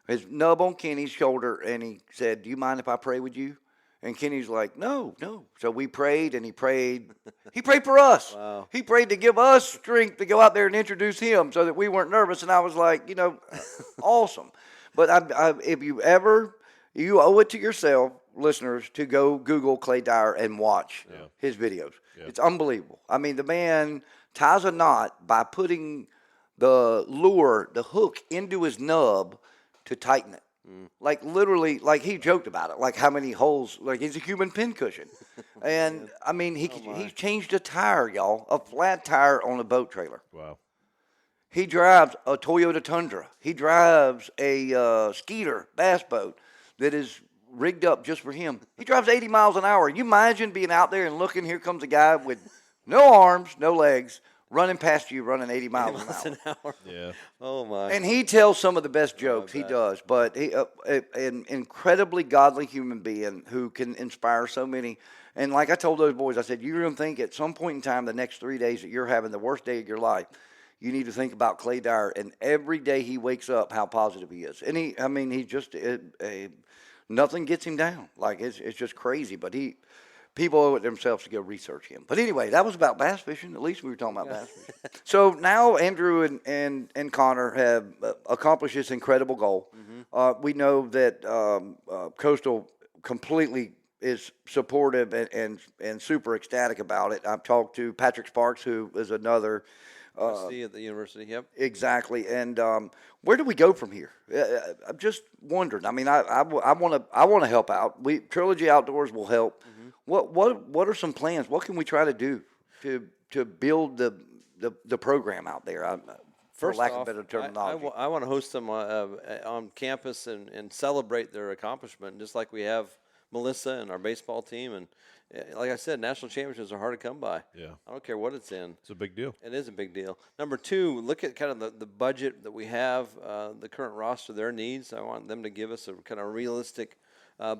his nub on Kenny's shoulder, and he said, do you mind if I pray with you? And Kenny's like, no. So we prayed, and he prayed. He prayed for us. Wow. He prayed to give us strength to go out there and introduce him so that we weren't nervous. And I was like, awesome. But if you ever, You owe it to yourself, listeners, to go Google Clay Dyer and watch his videos. Yeah. It's unbelievable. I mean, the man ties a knot by putting the lure, the hook, into his nub to tighten it. Like literally, like he joked about it, like how many holes, like he's a human pincushion. And I mean, he changed a tire, y'all, a flat tire on a boat trailer. Wow. He drives a Toyota Tundra. He drives a Skeeter bass boat that is rigged up just for him. He drives 80 miles an hour. You imagine being out there and looking, here comes a guy with no arms, no legs, running past you, running 80 miles an hour. Yeah. Oh, my. And he tells some of the best jokes. He does. But he an incredibly godly human being who can inspire so many. And like I told those boys, I said, you're going to think at some point in time, the next 3 days that you're having the worst day of your life, you need to think about Clay Dyer. And every day he wakes up, how positive he is. And he's just nothing gets him down. Like, it's just crazy. But people owe it themselves to go research him. But anyway, that was about bass fishing. At least we were talking about bass fishing. So now Andrew and Connor have accomplished this incredible goal. Mm-hmm. We know that Coastal completely is supportive and super ecstatic about it. I've talked to Patrick Sparks, who is another at the university, yep. Exactly. And where do we go from here? I'm just wondering. I mean, I want to help out. Trilogy Outdoors will help. Mm-hmm. What are some plans? What can we try to do to build the program out there? For lack of better terminology, I want to host them on campus and celebrate their accomplishment, just like we have Melissa and our baseball team. And like I said, national championships are hard to come by. Yeah. I don't care what it's in. It's a big deal. It is a big deal. Number two, look at kind of the budget that we have, the current roster, their needs. I want them to give us a kind of realistic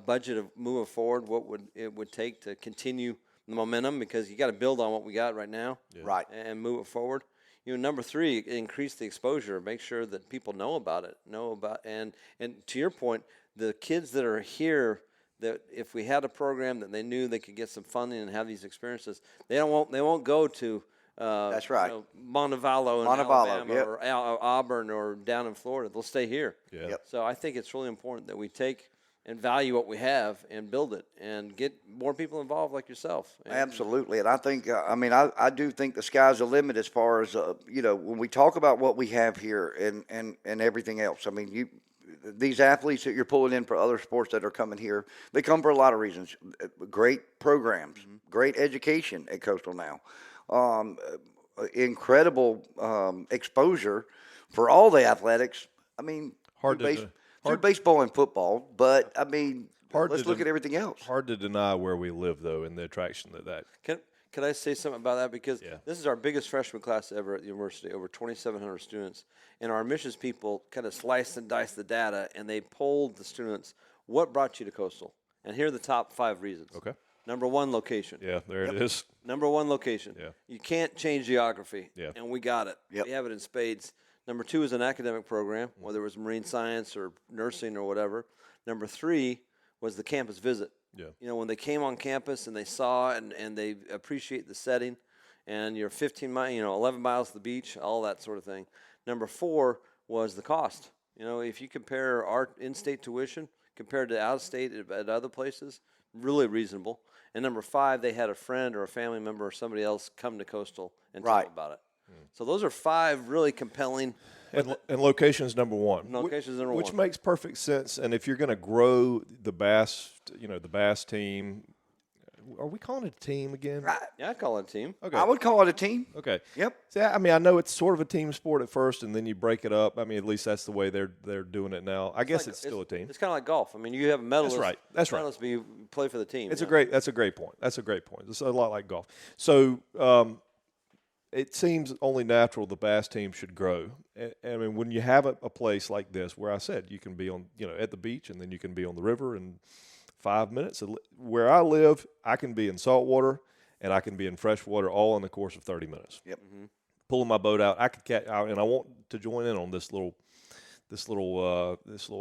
budget of moving forward, what it would take to continue the momentum, because you got to build on what we got right now. Yeah. Right. And move it forward. Number three, increase the exposure. Make sure that people know about it, and to your point, the kids that are here, that if we had a program that they knew they could get some funding and have these experiences, they won't go to that's right, Montevallo in Alabama, yep, or Auburn or down in Florida. They'll stay here. Yeah. Yep. So I think it's really important that we take and value what we have and build it and get more people involved like yourself. Absolutely. And I think, I do think the sky's the limit as far as, when we talk about what we have here and everything else. I mean, these athletes that you're pulling in for other sports that are coming here, they come for a lot of reasons. Great programs, mm-hmm, great education at Coastal now, incredible exposure for all the athletics. I mean, through baseball and football, but I mean, let's look at everything else. Hard to deny where we live, though, and the attraction that. Can I say something about that? Because this is our biggest freshman class ever at the university, over 2,700 students. And our admissions people kind of sliced and diced the data, and they polled the students, what brought you to Coastal? And here are the top 5 reasons. Okay. Number 1, location. Yeah, there it is. Number 1, location. Yeah. You can't change geography. Yeah. And we got it. Yep. We have it in spades. Number 2 is an academic program, whether it was marine science or nursing or whatever. Number 3 was the campus visit. Yeah. When they came on campus and they saw and they appreciate the setting, and you're 15 miles, 11 miles to the beach, all that sort of thing. Number 4 was the cost. If you compare our in-state tuition compared to out-of-state at other places, really reasonable. And number 5, they had a friend or a family member or somebody else come to Coastal and tell them about it. So those are 5 really compelling. And location's number 1. Location's number 1. Which makes perfect sense. And if you're going to grow the bass, the bass team, are we calling it a team again? Yeah, I call it a team. Okay. I would call it a team. Okay. Yep. See, I know it's sort of a team sport at first, and then you break it up. I mean, at least that's the way they're doing it now. I guess it's still a team. It's kind of like golf. I mean, you have a medalist. That's right. Medalist, but you play for the team. That's a great point. That's a great point. It's a lot like golf. So it seems only natural the bass team should grow. I mean, when you have a place like this, where I said you can be on, at the beach, and then you can be on the river in 5 minutes. Where I live, I can be in saltwater and I can be in freshwater all in the course of 30 minutes. Yep. Mm-hmm. Pulling my boat out, I could catch, and I want to join in on this little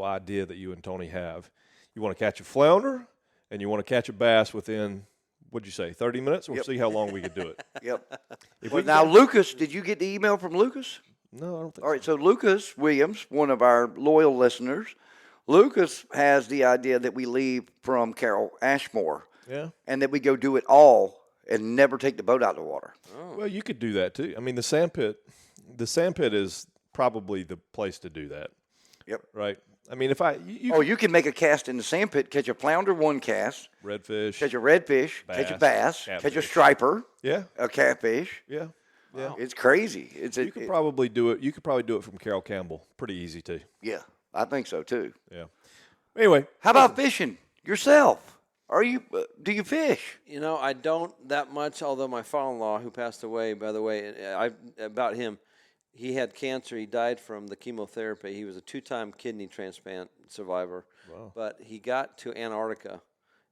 idea that you and Tony have. You want to catch a flounder, and you want to catch a bass within, what'd you say, 30 minutes? We'll see how long we could do it. Yep. Now, Lucas, did you get the email from Lucas? No, I don't think All right, so Lucas Williams, one of our loyal listeners, Lucas has the idea that we leave from Carroll Ashmore Yeah. and that we go do it all and never take the boat out of the water. Well, you could do that too. I mean, the sand pit is probably the place to do that. Yep. Right. I mean, if you can make a cast in the sand pit, catch a flounder one cast, redfish, catch a redfish, catch a bass, catch a striper, a catfish. Yeah. Yeah. It's crazy. You could probably do it. You could probably do it from Carroll Campbell. Pretty easy too. Yeah, I think so too. Yeah. Anyway, how about fishing yourself? Do you fish? You know, I don't that much. Although my father-in-law, who passed away, by the way, about him, he had cancer. He died from the chemotherapy. He was a 2-time kidney transplant survivor. Wow. But he got to Antarctica,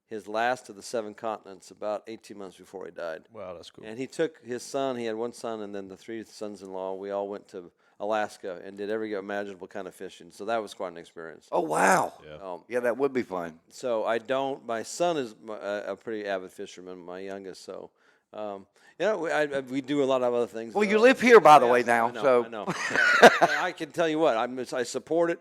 his last of the 7 continents, about 18 months before he died. Wow, that's cool. And he took his son. He had 1 son, and then the 3 sons-in-law. We all went to Alaska and did every imaginable kind of fishing. So that was quite an experience. Oh, wow. Yeah. Yeah, that would be fun. So I don't. My son is a pretty avid fisherman. My youngest, so. We do a lot of other things. Well, you live here, by the way, now. I know. I can tell you what. I support it.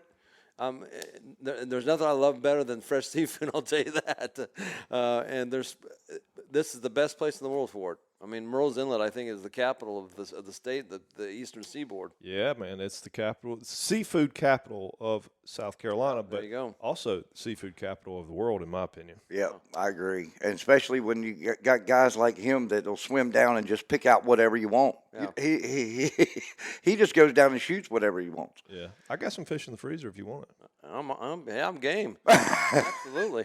There's nothing I love better than fresh seafood. I'll tell you that. And this is the best place in the world for it. I mean, Murrells Inlet, I think, is the capital of the state, the Eastern Seaboard. Yeah, man, it's the capital, seafood capital of South Carolina, There but you go. also seafood capital of the world, in my opinion. Yeah, I agree. And especially when you got guys like him that'll swim down and just pick out whatever you want. Yeah. He just goes down and shoots whatever he wants. Yeah, I got some fish in the freezer if you want it. I'm game. Absolutely.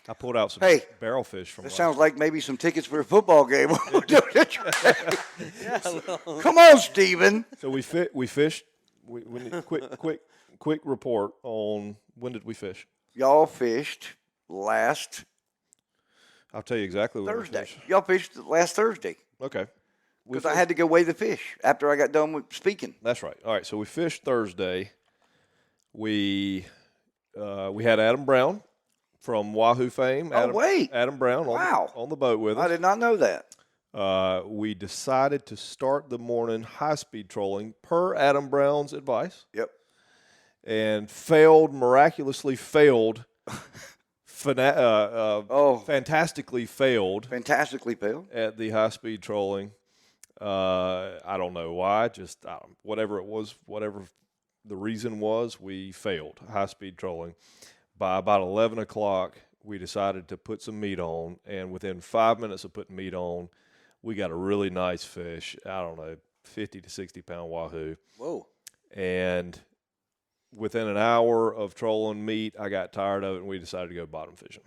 I pulled out some Hey, barrel fish from. That sounds like maybe some tickets for a football game. Yeah, Come on, Steven. So we fished. We need quick report on when did we fish? Y'all fished last I'll tell you exactly when Thursday. we fished. Y'all fished last Thursday Okay. because I had to go weigh the fish after I got done with speaking. That's right. All right. So we fished Thursday. We had Adam Brown from Wahoo fame. Adam Brown on the boat with us. I did not know that. We decided to start the morning high-speed trolling per Adam Brown's advice. Yep. And miraculously failed, fantastically failed Fantastically failed. at the high-speed trolling. I don't know why, just whatever it was, whatever the reason was, we failed high-speed trolling. By about 11 o'clock, we decided to put some meat on, and within 5 minutes of putting meat on, we got a really nice fish, 50 to 60-pound wahoo. Whoa. And within an hour of trolling meat, I got tired of it, and we decided to go bottom fishing.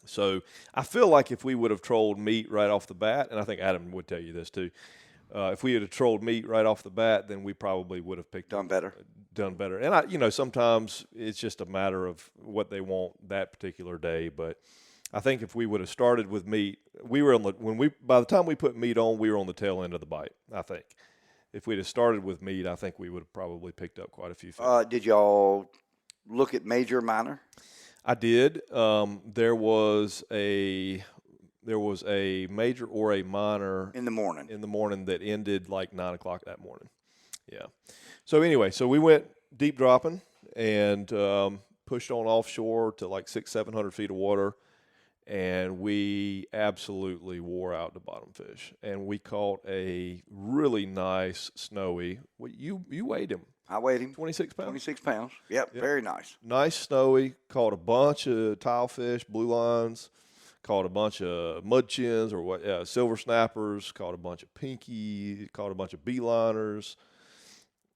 So I feel like if we would have trolled meat right off the bat, and I think Adam would tell you this too, if we had trolled meat right off the bat, then we probably would have Done better. And sometimes it's just a matter of what they want that particular day. But I think if we would have started with meat, by the time we put meat on, we were on the tail end of the bite. I think if we'd have started with meat, I think we would have probably picked up quite a few fish. Did y'all look at major, minor? I did. There was a major or a minor In the morning that ended like 9 o'clock that morning. Yeah. So anyway, we went deep dropping and pushed on offshore to like 600-700 feet of water, and we absolutely wore out the bottom fish. And we caught a really nice snowy. You weighed him. I weighed him. 26 pounds. 26 pounds. Yep. Very nice. Nice snowy. Caught a bunch of tilefish, blue lines. Caught a bunch of mud chins silver snappers. Caught a bunch of pinky. Caught a bunch of beeliners.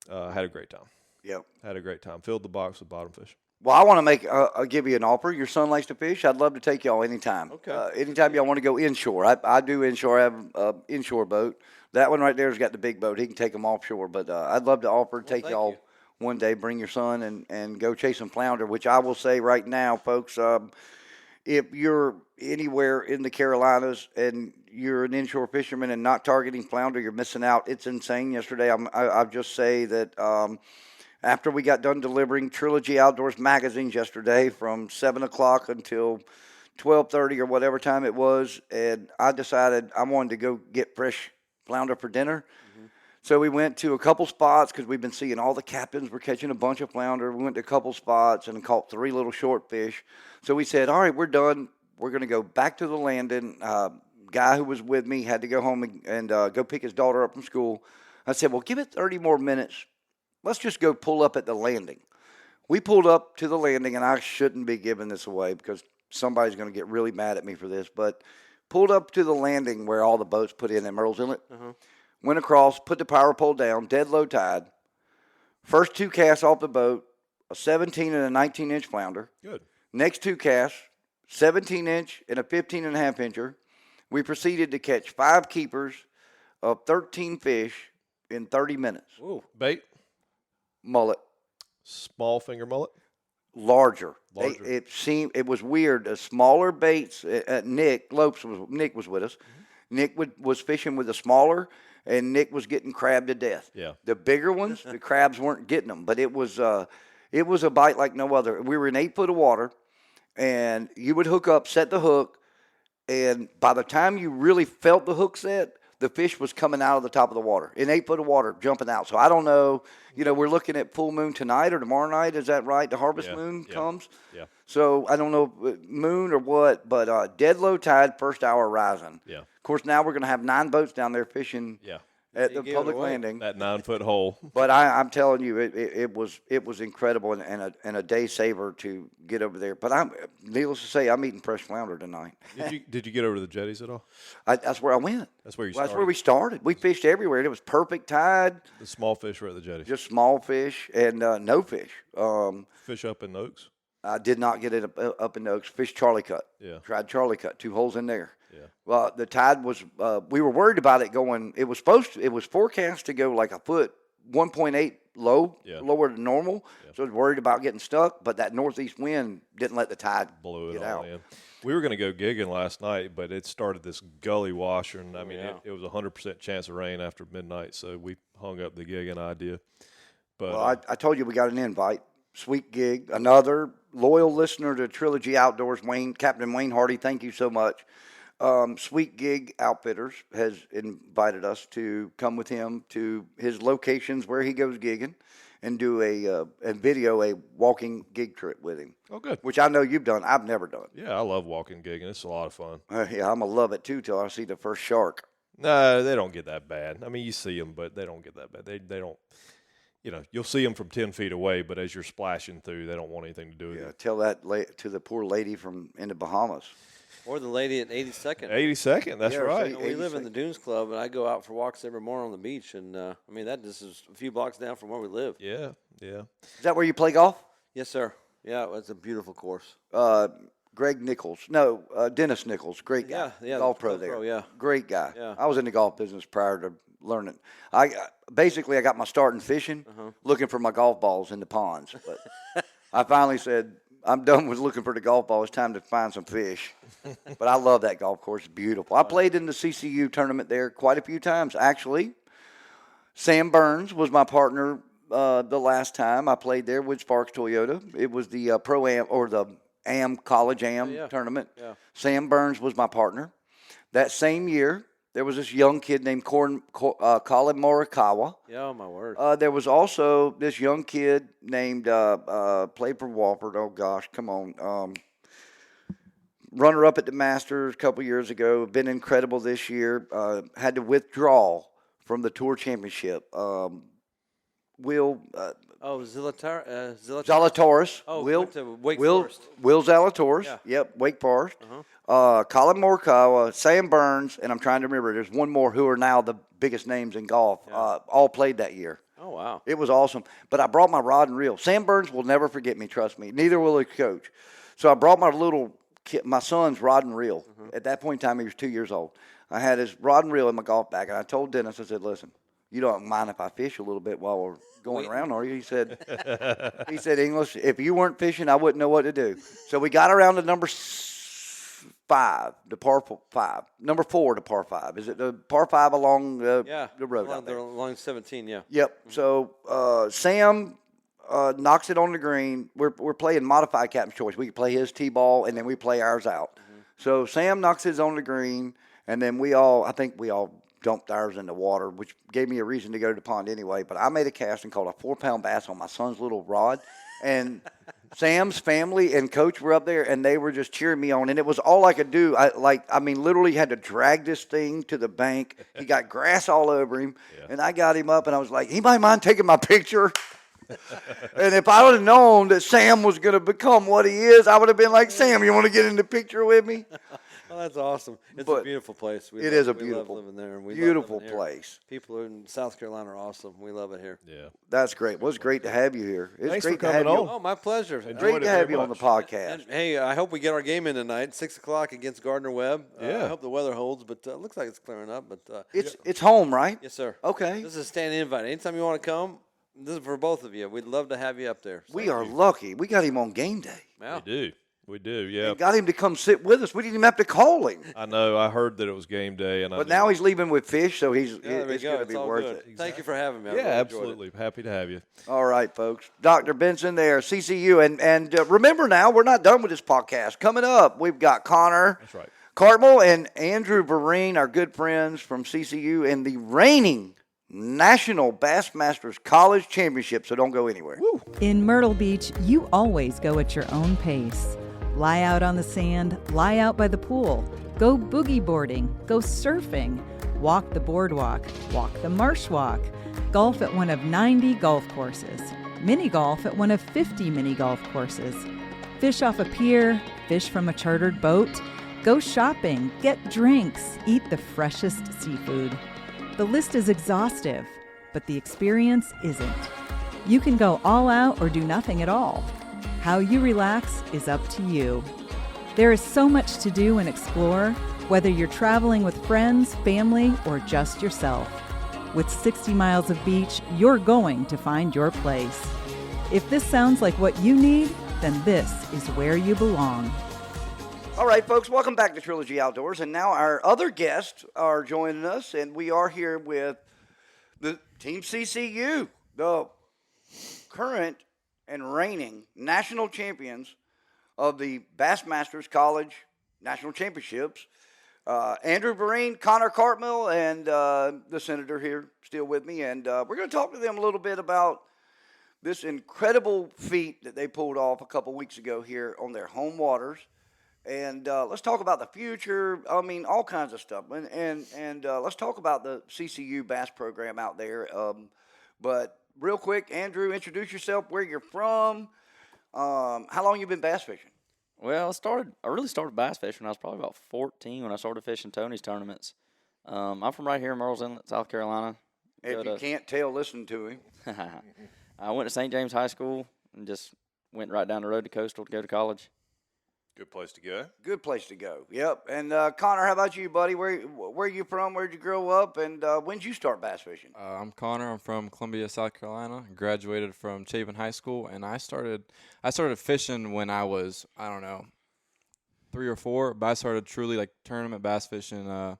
Had a great time. Yep. Had a great time. Filled the box with bottom fish. Well, I want to give you an offer. Your son likes to fish. I'd love to take y'all anytime. Okay. Anytime y'all want to go inshore. I do inshore. I have an inshore boat. That one right there has got the big boat. He can take them offshore. But I'd love to offer to take y'all one day, bring your son and go chase some flounder, which I will say right now, folks, if you're anywhere in the Carolinas and you're an inshore fisherman and not targeting flounder, you're missing out. It's insane. Yesterday, I'll just say that after we got done delivering Trilogy Outdoors magazines yesterday from 7 o'clock until 12:30 or whatever time it was, and I decided I wanted to go get fresh flounder for dinner. Mm-hmm. So we went to a couple spots because we've been seeing all the captains were catching a bunch of flounder. We went to a couple spots and caught 3 little short fish. So we said, all right, we're done. We're going to go back to the landing. Guy who was with me had to go home and go pick his daughter up from school. I said, well, give it 30 more minutes. Let's just go pull up at the landing. We pulled up to the landing, and I shouldn't be giving this away because somebody's going to get really mad at me for this, but pulled up to the landing where all the boats put in Merle's Inlet. Went across, put the power pole down, dead low tide. First 2 casts off the boat, a 17 and a 19-inch flounder. Good. Next 2 casts, 17-inch and a 15-and-a-half incher. We proceeded to catch 5 keepers of 13 fish in 30 minutes. Ooh. Bait? Mullet. Small finger mullet? Larger. Larger. It was weird. The smaller baits, Nick was with us. Nick was fishing with the smaller, and Nick was getting crabbed to death. Yeah. The bigger ones, the crabs weren't getting them, but it was a bite like no other. We were in 8 foot of water, and you would hook up, set the hook, and by the time you really felt the hook set, the fish was coming out of the top of the water in 8 foot of water, jumping out. So I don't know. We're looking at full moon tonight or tomorrow night. Is that right? The harvest moon comes. Yeah. So I don't know moon or what, but dead low tide, first hour rising. Yeah. Of course, now we're going to have 9 boats down there fishing. Yeah. At You the gave it public away. landing. That 9-foot hole. But I'm telling you, it was incredible and a day saver to get over there. But needless to say, I'm eating fresh flounder tonight. Did you get over to the jetties at all? That's where I went. That's where you Well, started? that's where we started. We fished everywhere, and it was perfect tide. The small fish were at the jetties. Just small fish and no fish. Fish up in Oaks? I did not get it up in the Oaks. Fished Charlie Cut. Yeah. Tried Charlie Cut. 2 holes in there. Yeah. Well, the tide was. We were worried about it going. It was forecast to go like a foot, 1.8 low, lower than normal. Yeah. So I was worried about getting stuck. But that northeast wind didn't let the tide blew it get all out. in. We were going to go gigging last night, but it started this gully washer, and I mean it was 100% chance of rain after midnight. So we hung up the gigging idea. But Well, I told you we got an invite. Sweet gig. Another loyal listener to Trilogy Outdoors, Captain Wayne Hardy. Thank you so much. Sweet Gig Outfitters has invited us to come with him to his locations where he goes gigging and do a video a walking gig trip with him. Oh, good. Which I know you've done. I've never done. Yeah, I love walking gigging. It's a lot of fun. Yeah, I'm going to love it too till I see the first shark. No, they don't get that bad. I mean, you see them, but they don't get that bad. They don't, you'll see them from 10 feet away, but as you're splashing through, they don't want anything to do with Yeah, it. tell that to the poor lady in the Bahamas. Or the lady at 82nd. 82nd, that's Yeah, right. You know, we live in the Dunes Club, and I go out for walks every morning on the beach. And, that just is a few blocks down from where we live. Yeah, yeah. Is that where you play golf? Yes, sir. Yeah, it's a beautiful course. Dennis Nichols, great guy. Yeah, golf the pro golf there. pro, yeah. Great guy. Yeah. I was in the golf business prior to learning. I got my start in fishing, looking for my golf balls in the ponds. But I finally said, I'm done with looking for the golf ball. It's time to find some fish. But I love that golf course. It's beautiful. I played in the CCU tournament there quite a few times. Actually, Sam Burns was my partner the last time I played there with Sparks Toyota. It was the Pro-Am or the College Am tournament. Yeah. Sam Burns was my partner. That same year, there was this young kid named Colin Morikawa. Yeah, oh my word. There was also this young kid named played for Wofford. Oh gosh, come on. Runner up at the Masters a couple years ago. Been incredible this year. Had to withdraw from the Tour Championship. Zalatoris. Oh, Will, went to Wake Will, Forest. Will Zalatoris. Yeah. Yep, Wake Forest. Colin Morikawa, Sam Burns, and I'm trying to remember. There's one more who are now the biggest names in golf. All played that year. Oh, wow. It was awesome. But I brought my rod and reel. Sam Burns will never forget me, trust me. Neither will his coach. So I brought my son's rod and reel. At that point in time, he was 2 years old. I had his rod and reel in my golf bag, and I told Dennis, I said, listen, you don't mind if I fish a little bit while we're going around, are you? He said, English, if you weren't fishing, I wouldn't know what to do. So we got around to number 5, the par 5. Number 4, the par 5. Is it the par 5 along the road out there? Along 17, yeah. Yep. So Sam knocks it on the green. We're playing modified captain's choice. We can play his T-ball, and then we play ours out. So Sam knocks his on the green, and then I think we all dumped ours in the water, which gave me a reason to go to the pond anyway. But I made a cast and caught a 4-pound bass on my son's little rod. And Sam's family and coach were up there, and they were just cheering me on. And it was all I could do. I mean, literally had to drag this thing to the bank. He got grass all over him. Yeah. And I got him up, and I was like, anybody mind taking my picture? And if I would have known that Sam was going to become what he is, I would have been like, Sam, you want to get in the picture with me? Well, that's awesome. It's a beautiful place. We love living there. And we beautiful love living place. People in South Carolina are awesome. We love it here. Yeah. That's great. Well, it's great to have you here. It's Thanks great for to have coming you. on. Oh, my pleasure. Great to have you on the podcast. And, hey, I hope we get our game in tonight, 6 o'clock against Gardner Webb. Yeah. I hope the weather holds, but it looks like it's clearing up. But It's home, right? yes, sir. Okay. This is a standing invite. Anytime you want to come, this is for both of you. We'd love to have you up there. We are lucky. We got him on game day. Wow. We do, yeah. We got him to come sit with us. We didn't even have to call him. I know. I heard that it was game day, But now he's leaving with fish, so Yeah, it's going to be all worth good. it. Thank you for having me. I yeah, really enjoyed absolutely. Happy to have you. All right, folks. Dr. Benson there, CCU. And remember now, we're not done with this podcast. Coming up, we've got Connor That's right. Cartmell and Andrew Vereen, our good friends from CCU, and the reigning National Bassmasters College Championship, so don't go anywhere. Woo. In Myrtle Beach, you always go at your own pace. Lie out on the sand, lie out by the pool, go boogie boarding, go surfing, walk the boardwalk, walk the marsh walk, golf at one of 90 golf courses, mini golf at one of 50 mini golf courses, fish off a pier, fish from a chartered boat, go shopping, get drinks, eat the freshest seafood. The list is exhaustive, but the experience isn't. You can go all out or do nothing at all. How you relax is up to you. There is so much to do and explore, whether you're traveling with friends, family, or just yourself. With 60 miles of beach, you're going to find your place. If this sounds like what you need, then this is where you belong. All right, folks, welcome back to Trilogy Outdoors. And now our other guests are joining us, and we are here with the Team CCU, the current and reigning national champions of the Bassmasters College National Championships. Andrew Vereen, Connor Cartmell, and the senator here still with me. And we're going to talk to them a little bit about this incredible feat that they pulled off a couple weeks ago here on their home waters. And let's talk about the future. I mean, all kinds of stuff. And let's talk about the CCU bass program out there. But real quick, Andrew, introduce yourself, where you're from, how long you been bass fishing. Well, I really started bass fishing when I was probably about 14 when I started fishing Tony's tournaments. I'm from right here in Murrells Inlet, South Carolina. If you can't tell, listen to him. I went to St. James High School and just went right down the road to Coastal to go to college. Good place to go. Good place to go. Yep. And Connor, how about you, buddy? Where you from? Where'd you grow up? And when'd you start bass fishing? I'm Connor. I'm from Columbia, South Carolina. Graduated from Chapin High School, and I started fishing when I was, I don't know, 3 or 4. But I started truly like tournament bass fishing. I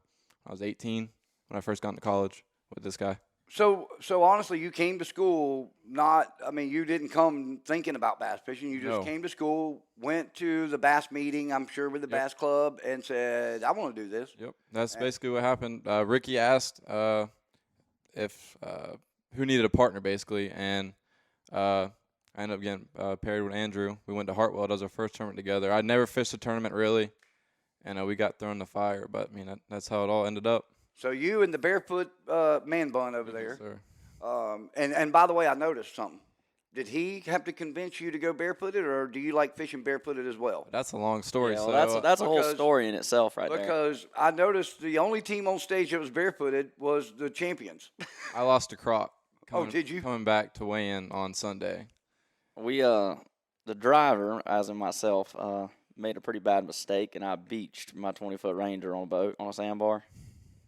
was 18 when I first got into college with this guy. So honestly, you came to school you didn't come thinking about bass fishing. You just came to school, went to the bass meeting, I'm sure, with the bass club, and said, I want to do this. Yep, that's basically what happened. Ricky asked if who needed a partner, basically, and I ended up getting paired with Andrew. We went to Hartwell. That was our first tournament together. I'd never fished a tournament, really, and we got thrown in the fire, but, I mean, that's how it all ended up. So you and the barefoot man bun over there. Yes, sir. And by the way, I noticed something. Did he have to convince you to go barefooted, or do you like fishing barefooted as well? That's a long story. Yeah, well, so that's a whole story in itself right there. Because I noticed the only team on stage that was barefooted was the champions. I lost a croc. Did you? Coming back to weigh in on Sunday. We, the driver, as in myself, made a pretty bad mistake, and I beached my 20-foot Ranger on a boat, on a sandbar.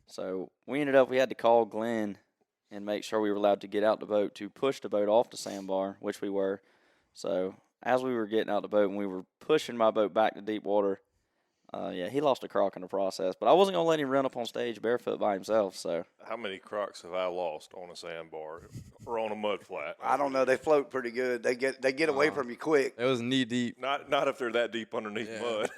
So we had to call Glenn and make sure we were allowed to get out the boat to push the boat off the sandbar, which we were. So as we were getting out the boat and we were pushing my boat back to deep water, Yeah, he lost a croc in the process, but I wasn't gonna let him run up on stage barefoot by himself. So How many crocs have I lost on a sandbar or on a mud flat? I don't know. They float pretty good. They get away from you quick. It was knee deep. Not if they're that deep underneath mud.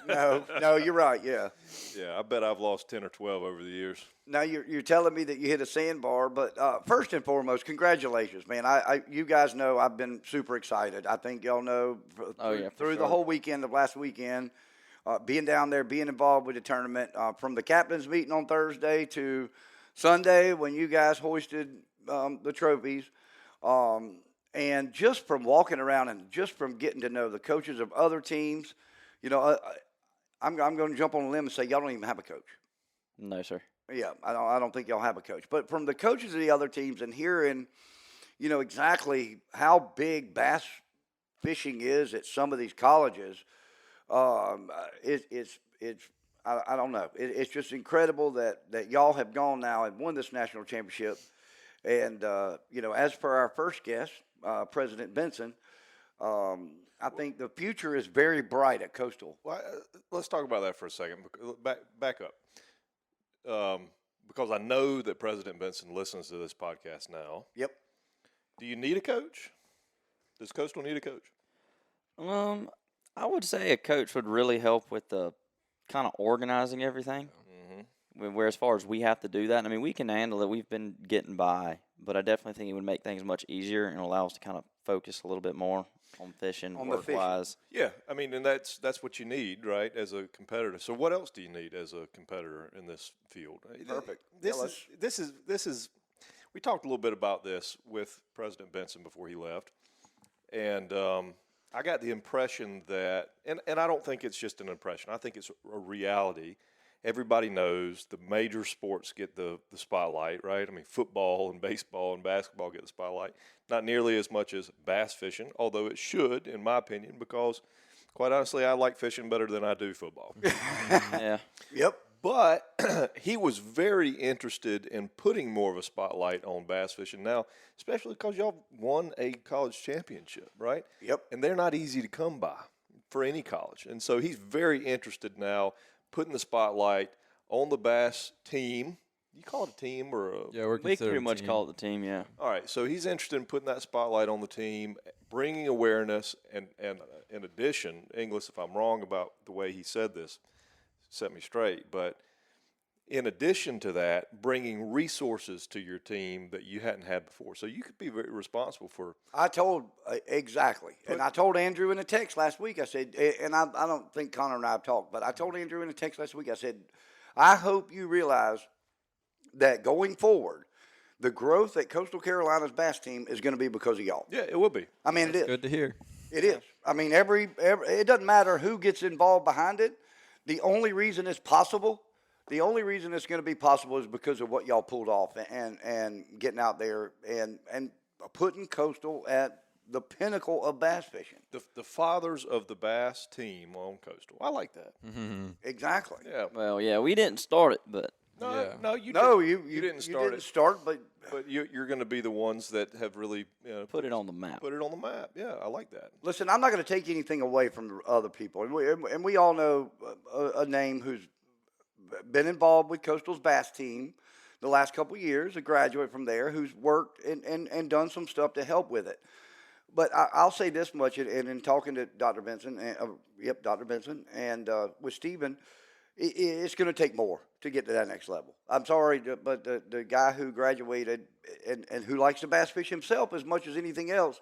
No, you're right. Yeah. Yeah, I bet I've lost 10 or 12 over the years. Now you're telling me that you hit a sandbar, but first and foremost, congratulations, man! You guys know I've been super excited. I think y'all know through the whole weekend of last weekend, being down there, being involved with the tournament, from the captain's meeting on Thursday to Sunday when you guys hoisted the trophies, and just from walking around and just from getting to know the coaches of other teams, I'm going to jump on a limb and say y'all don't even have a coach. no, sir. Yeah, I don't think y'all have a coach. But from the coaches of the other teams and hearing, exactly how big bass fishing is at some of these colleges, it's I don't know. It's just incredible that y'all have gone now and won this national championship. And, as per our first guest, President Benson, I think the future is very bright at Coastal. Well, let's talk about that for a second. Back up. Because I know that President Benson listens to this podcast now. Yep. Do you need a coach? Does Coastal need a coach? I would say a coach would really help with the kind of organizing everything. Where as far as we have to do that, I mean, we can handle it. We've been getting by, but I definitely think it would make things much easier and allow us to kind of focus a little bit more on fishing, work-wise. Yeah, I mean, and that's what you need, right, as a competitor. So what else do you need as a competitor in this field? Perfect. This is. We talked a little bit about this with President Benson before he left, and I got the impression that, and I don't think it's just an impression. I think it's a reality. Everybody knows the major sports get the spotlight, right? I mean, football and baseball and basketball get the spotlight. Not nearly as much as bass fishing, although it should, in my opinion, because, quite honestly, I like fishing better than I do football. Yeah. Yep. But he was very interested in putting more of a spotlight on bass fishing now, especially because y'all won a college championship, right? Yep. And they're not easy to come by for any college. And so he's very interested now putting the spotlight on the bass team. You call it a team or a... Yeah, we pretty much call it the team, yeah. All right, so he's interested in putting that spotlight on the team, bringing awareness, and in addition, Inglis, if I'm wrong about the way he said this, set me straight, but in addition to that, bringing resources to your team that you hadn't had before. So you could be very responsible for... I told, exactly. And I told Andrew in a text last week, I said, and I don't think Connor and I have talked, but I told Andrew in a text last week, I said, I hope you realize that going forward, the growth at Coastal Carolina's bass team is going to be because of y'all. Yeah, it will be. I mean, it is. Good to hear. It is. I mean, every it doesn't matter who gets involved behind it. The only reason it's possible, the only reason it's going to be possible is because of what y'all pulled off and getting out there and putting Coastal at the pinnacle of bass fishing. The fathers of the bass team on Coastal. I like that. Mm-hmm. Exactly. Yeah. Well, yeah, we didn't start it, but You didn't start it. But you're going to be the ones that have really put it on the map. Put it on the map. Yeah, I like that. Listen, I'm not going to take anything away from the other people, and we all know a name who's been involved with Coastal's bass team the last couple of years, a graduate from there who's worked and done some stuff to help with it. But I'll say this much, and in talking to Dr. Benson, Dr. Benson, and with Stephen, it's going to take more to get to that next level. I'm sorry, but the guy who graduated and who likes to bass fish himself as much as anything else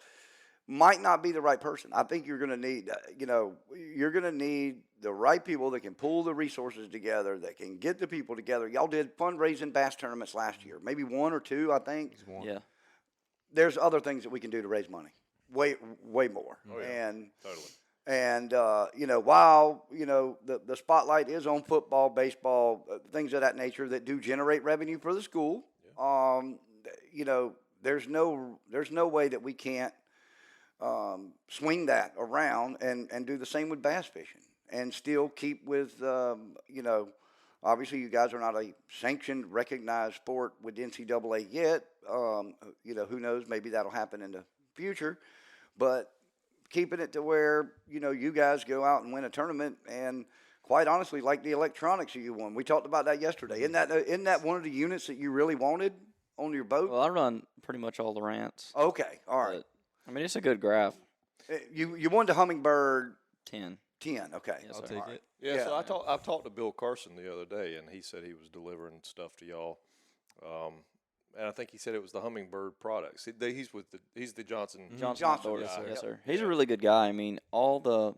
might not be the right person. I think you're going to need, you're going to need the right people that can pull the resources together, that can get the people together. Y'all did fundraising bass tournaments last year, maybe one or two, I think. Yeah. There's other things that we can do to raise money, way more. Oh, yeah. Totally. And, while, the spotlight is on football, baseball, things of that nature that do generate revenue for the school, there's no way that we can't swing that around and do the same with bass fishing and still keep with, obviously you guys are not a sanctioned, recognized sport with NCAA yet. Who knows, maybe that'll happen in the future, but keeping it to where, you guys go out and win a tournament and quite honestly, like the electronics that you won. We talked about that yesterday. Isn't that one of the units that you really wanted on your boat? Well, I run pretty much all the rants. Okay, all right. But, I mean, it's a good graph. You won the Hummingbird 10. 10. Okay, Yes, I'll sir. take All right. it. Yeah, Yeah. so I talked to Bill Carson the other day, and he said he was delivering stuff to y'all. And I think he said it was the Hummingbird products. He's the Johnson. Johnson. Johnson, Yes, yeah. yes, sir. He's a really good guy. I mean, all the,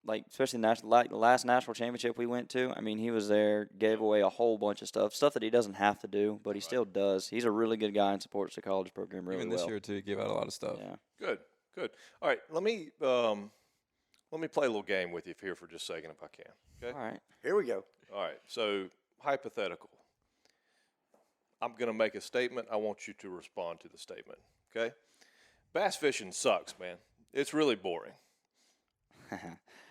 like, especially the last national championship we went to, I mean, he was there, gave away a whole bunch of stuff that he doesn't have to do, but he still does. He's a really good guy and supports the college program really Even well. this year too, he gave out a lot of stuff. Yeah. Good. All right, let me play a little game with you here for just a second if I can. Okay. All right. Here we go. All right. So hypothetical. I'm going to make a statement. I want you to respond to the statement. Okay. Bass fishing sucks, man. It's really boring.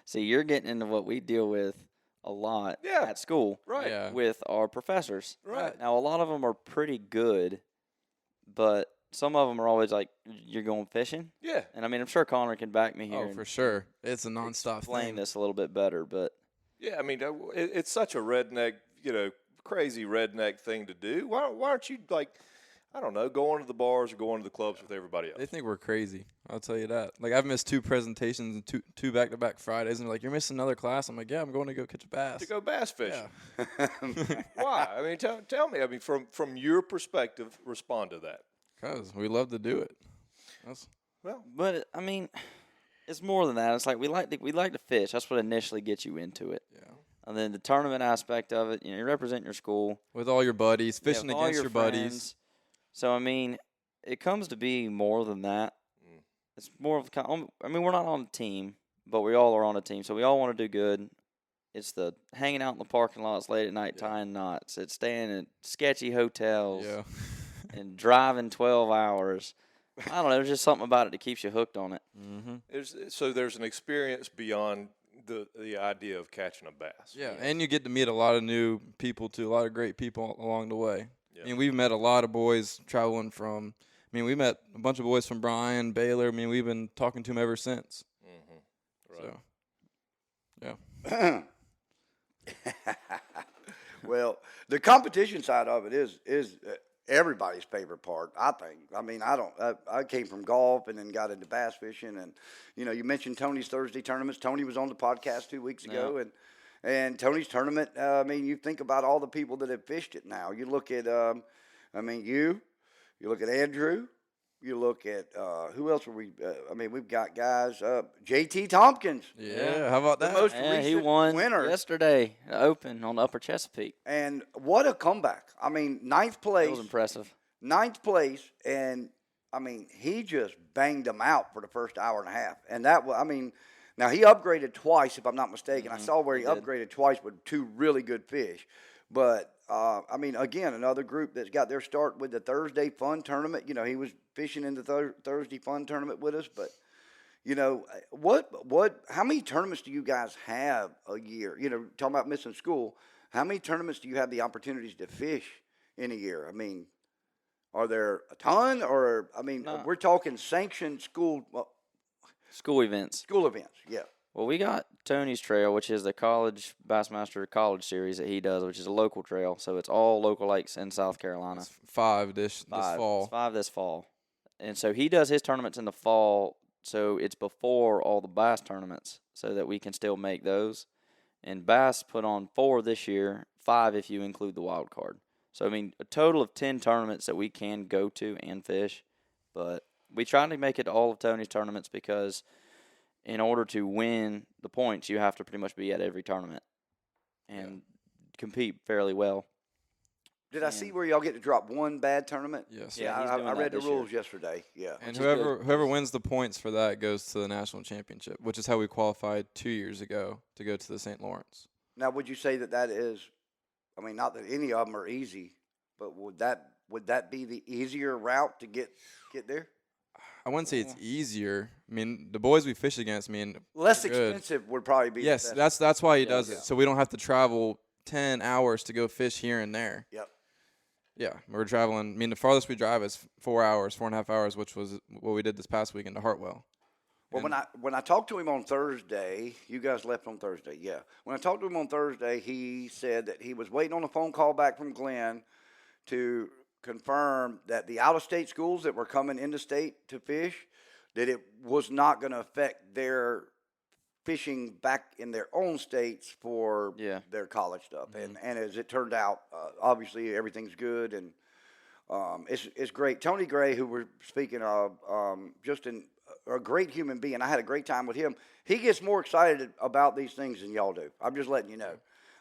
See, you're getting into what we deal with a lot Yeah. at school Right. Yeah. with our professors. Right. Now, a lot of them are pretty good, but some of them are always like, "You're going fishing," Yeah. and I mean, I'm sure Connor can back me here. Oh, and for sure. It's a nonstop explain thing. this a little bit better, but Yeah. I mean, it's such a redneck, crazy redneck thing to do. Why aren't you like, I don't know, going to the bars or going to the clubs with everybody else? They think we're crazy. I'll tell you that. Like, I've missed 2 presentations and two back-to-back Fridays, and they're like, "You're missing another class." I'm like, "Yeah, I'm going to go catch a bass." To go bass fishing. Yeah. Why? I mean, tell me. I mean, from your perspective, respond to that. Because we love to do it. But I mean, it's more than that. It's like we like to fish. That's what initially gets you into it. Yeah. And then the tournament aspect of it, you represent your school, With all your buddies, you fishing have all against your buddies. friends. So I mean, it comes to be more than that. It's more of I mean, we're not on a team, but we all are on a team. So we all want to do good. It's the hanging out in the parking lots late at night tying knots. It's staying at sketchy hotels. Yeah. And driving 12 hours. I don't know. There's just something about it that keeps you hooked on it. Mm-hmm. So there's an experience beyond the idea of catching a bass. Yeah, and you get to meet a lot of new people too, a lot of great people along the way. Yeah. I mean, we've met a lot of boys traveling from. I mean, we met a bunch of boys from Bryan, Baylor. I mean, we've been talking to them ever since. Right. So, yeah. Well, the competition side of it is everybody's favorite part, I think. I mean, I came from golf and then got into bass fishing, and you mentioned Tony's Thursday tournaments. Tony was on the podcast 2 weeks ago, and Tony's tournament. I mean, you think about all the people that have fished it now. You look at, you look at Andrew. You look at who else were we? I mean, we've got guys. J.T. Tompkins. Yeah, how about The that? most Yeah, he recent won winner. yesterday, the Open on the Upper Chesapeake. And what a comeback! I mean, ninth place. That was impressive. Ninth place, and I mean, he just banged them out for the first hour and a half. And that was, I mean, now he upgraded twice, if I'm not mistaken. I saw where he He did. upgraded twice with 2 really good fish. But I mean, again, another group that's got their start with the Thursday Fun Tournament. He was fishing in the Thursday Fun Tournament with us. But how many tournaments do you guys have a year? Talking about missing school, how many tournaments do you have the opportunities to fish in a year? I mean, are there a ton, or I mean, No. we're talking sanctioned school School events. events? Yeah. Well, we got Tony's Trail, which is the College Bassmaster College Series that he does, which is a local trail. So it's all local lakes in South Carolina. It's 5 this fall. It's 5 this fall. And so he does his tournaments in the fall, so it's before all the bass tournaments so that we can still make those. And Bass put on 4 this year, 5 if you include the wild card. So, I mean, a total of 10 tournaments that we can go to and fish. But we try to make it to all of Tony's tournaments because in order to win the points, you have to pretty much be at every tournament and compete fairly well. Did I see where y'all get to drop one bad tournament? Yes. Yeah, he's I doing read that the this year. rules yesterday. Yeah. And Which is good. whoever wins the points for that goes to the national championship, which is how we qualified 2 years ago to go to the St. Lawrence. Now, would you say that is? I mean, not that any of them are easy, but would that be the easier route to get there? I wouldn't say it's easier. I mean, the boys we fish against, Less good. expensive would probably be. Yes, the best. that's why he does yeah. it, so we don't have to travel 10 hours to go fish here and there. Yep. Yeah, we're traveling. I mean, the farthest we drive is 4 hours, 4.5 hours, which was what we did this past weekend to Hartwell. Well, And when I talked to him on Thursday, you guys left on Thursday, yeah. When I talked to him on Thursday, he said that he was waiting on a phone call back from Glenn to confirm that the out-of-state schools that were coming into state to fish, that it was not going to affect their fishing back in their own states for Yeah. their college stuff. And as it turned out, obviously everything's good, and it's great. Tony Gray, who we're speaking of, just a great human being. I had a great time with him. He gets more excited about these things than y'all do. I'm just letting you know.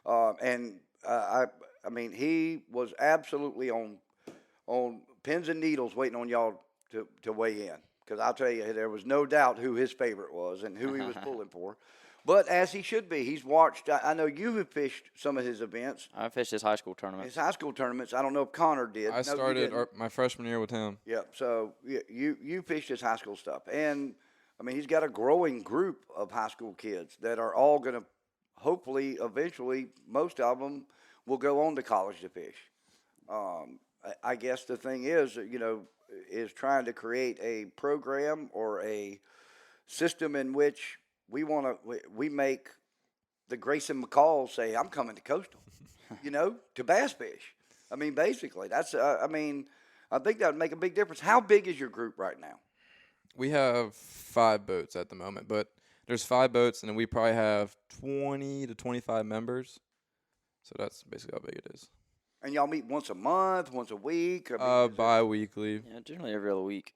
I mean, he was absolutely on pins and needles waiting on y'all to weigh in. Because I'll tell you, there was no doubt who his favorite was and who he was pulling for. But as he should be, he's watched. I know you have fished some of his events. I fished his high school tournament. His high school tournaments. I don't know if Connor did. I No, started my freshman year with him. Yep. So you fished his high school stuff, and I mean he's got a growing group of high school kids that are all going to, hopefully, eventually, most of them will go on to college to fish. I guess the thing is, is trying to create a program or a system in which we make the Grayson McCalls say, "I'm coming to Coastal," to bass fish. I mean, basically, that's. I think that would make a big difference. How big is your group right now? We have 5 boats at the moment, but there's 5 boats, and we probably have 20 to 25 members. So that's basically how big it is. And y'all meet once a month, once a week? Bi-weekly. Yeah, generally every other week.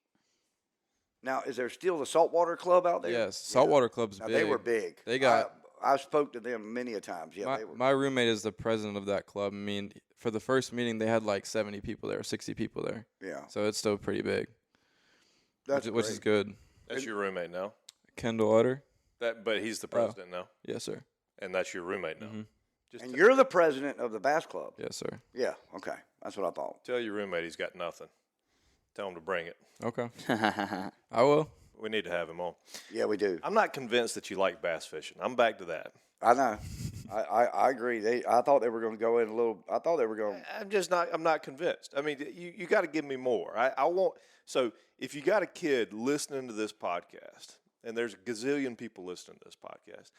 Now, is there still the Saltwater Club out there? Yes, Saltwater Club's Now, big. they were big. They got. I spoke to them many a times. Yeah, they were. My roommate is the president of that club. I mean, for the first meeting, they had like 70 people there, 60 people there. Yeah. So it's still pretty big. That's which is good. That's your roommate now. Kendall Utter. But he's the president now, Yes, sir. and that's your roommate now. Just And you're the president of the bass club. Yes, sir. Yeah. Okay. That's what I thought. tell your roommate he's got nothing. Tell him to bring it. Okay. I will. We need to have him on. Yeah, we do. I'm not convinced that you like bass fishing. I'm back to that. I know. I agree. I thought they were going to go in a little. I thought they were going. I'm not convinced. I mean, you got to give me more. I want. So if you got a kid listening to this podcast, and there's a gazillion people listening to this podcast,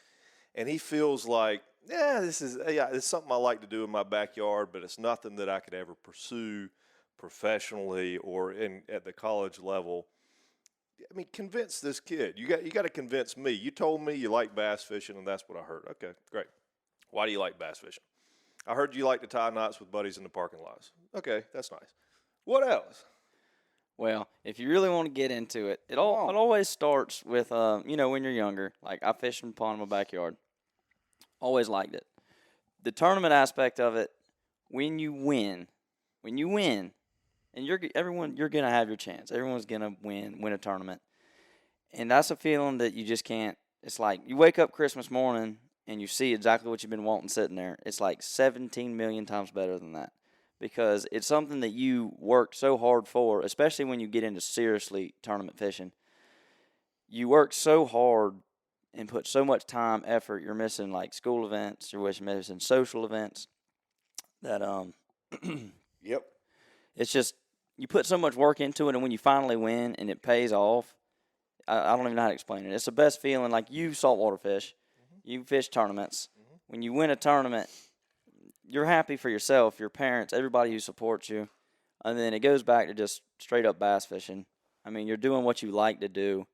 and he feels like, this is something I like to do in my backyard, but it's nothing that I could ever pursue professionally or at the college level. I mean, convince this kid. You got to convince me. You told me you like bass fishing, and that's what I heard. Okay, great. Why do you like bass fishing? I heard you like to tie knots with buddies in the parking lots. Okay, that's nice. What else? Well, if you really want to get into it, it always starts with, when you're younger. Like, I fished in a pond in my backyard. Always liked it. The tournament aspect of it, when you win, and you're going to have your chance. Everyone's going to win a tournament. And that's a feeling that you just can't. It's like you wake up Christmas morning and you see exactly what you've been wanting sitting there. It's like 17 million times better than that. Because it's something that you worked so hard for, especially when you get into seriously tournament fishing. You work so hard and put so much time, effort. You're missing like school events, you're missing social events. That Yep. It's just you put so much work into it, and when you finally win and it pays off, I don't even know how to explain it. It's the best feeling. Like you saltwater fish, you fish tournaments. When you win a tournament, you're happy for yourself, your parents, everybody who supports you. And then it goes back to just straight up bass fishing. I mean, you're doing what you like to do.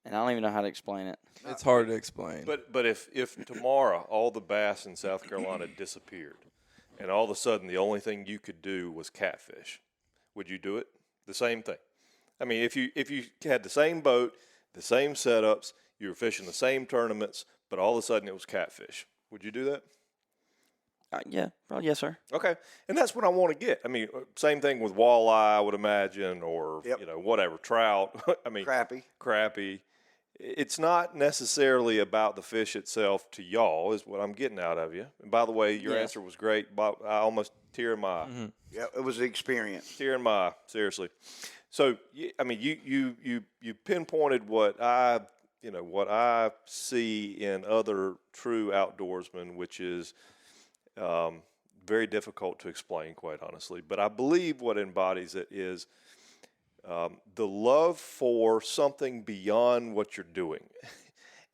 And I don't even know how to explain it. It's hard to explain. But if tomorrow all the bass in South Carolina disappeared, and all of a sudden the only thing you could do was catfish, would you do it? The same thing. I mean, if you had the same boat, the same setups, you were fishing the same tournaments, but all of a sudden it was catfish, would you do that? Yeah, probably yes, sir. Okay, and that's what I want to get. I mean, same thing with walleye, I would imagine, or whatever, trout. I mean, crappie. It's not necessarily about the fish itself to y'all, is what I'm getting out of you. And by the way, your answer was great. I almost tear in my eye. Mm-hmm. Yeah, it was an experience. Tear in my eye, seriously. So, I mean, you pinpointed what I see in other true outdoorsmen, which is very difficult to explain, quite honestly. But I believe what embodies it is the love for something beyond what you're doing.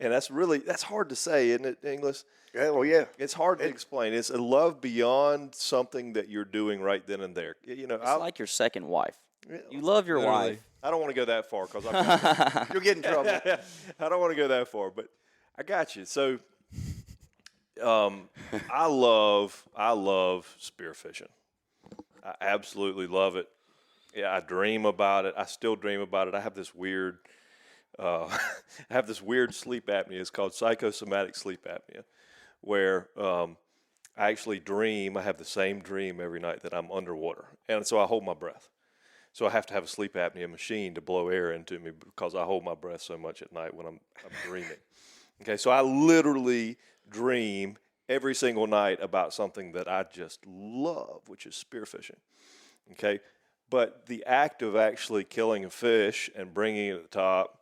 And that's hard to say, isn't it, Inglis? Yeah, well, yeah. It's hard to explain. It's a love beyond something that you're doing right then and there. You know, It's like your second wife. You love your wife. I don't want to go that far because You'll get in trouble. I don't want to go that far, but I got you. So, I love spearfishing. I absolutely love it. Yeah, I dream about it. I still dream about it. I have this weird sleep apnea. It's called psychosomatic sleep apnea, where I actually dream. I have the same dream every night that I'm underwater, and so I hold my breath. So I have to have a sleep apnea machine to blow air into me because I hold my breath so much at night when I'm dreaming. Okay, so I literally dream every single night about something that I just love, which is spearfishing. Okay, but the act of actually killing a fish and bringing it to the top,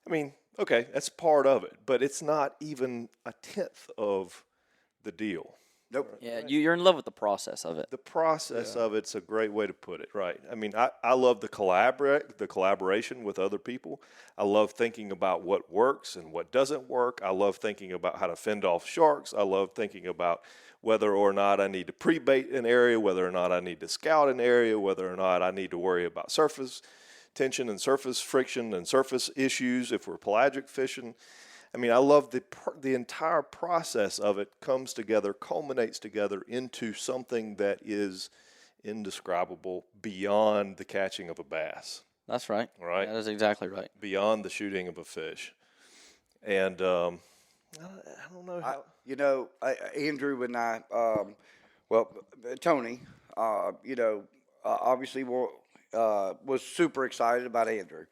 I mean, okay, that's part of it, but it's not even a tenth of the deal. Nope. Yeah, you're in love with the process of it. The process of it's a great way to put it, right? I mean, I love the collaboration with other people. I love thinking about what works and what doesn't work. I love thinking about how to fend off sharks. I love thinking about whether or not I need to pre-bait an area, whether or not I need to scout an area, whether or not I need to worry about surface tension and surface friction and surface issues if we're pelagic fishing. I mean, I love the entire process of it comes together, culminates together into something that is indescribable beyond the catching of a bass. That's right. Right? That is exactly right. Beyond the shooting of a fish. And I don't know how. Andrew and I, Tony, obviously was super excited about Andrew,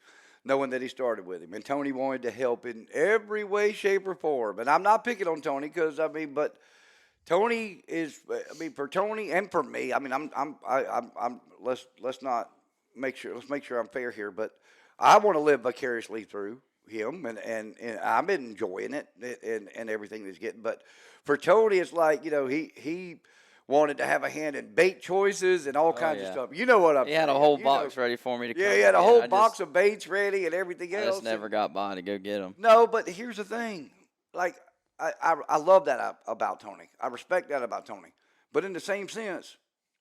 knowing that he started with him. And Tony wanted to help in every way, shape, or form. And I'm not picking on Tony because, but Tony is, for Tony and for me, let's make sure I'm fair here, but I want to live vicariously through him, and I've been enjoying it and everything he's getting. But for Tony, it's like, he wanted to have a hand in bait choices and all kinds of stuff. You know what I'm saying? He had a whole box ready for me to come. Yeah, he had a whole box of baits ready and everything else. I just never got by to go get them. No, but here's the thing. Like, I love that about Tony. I respect that about Tony. But in the same sense,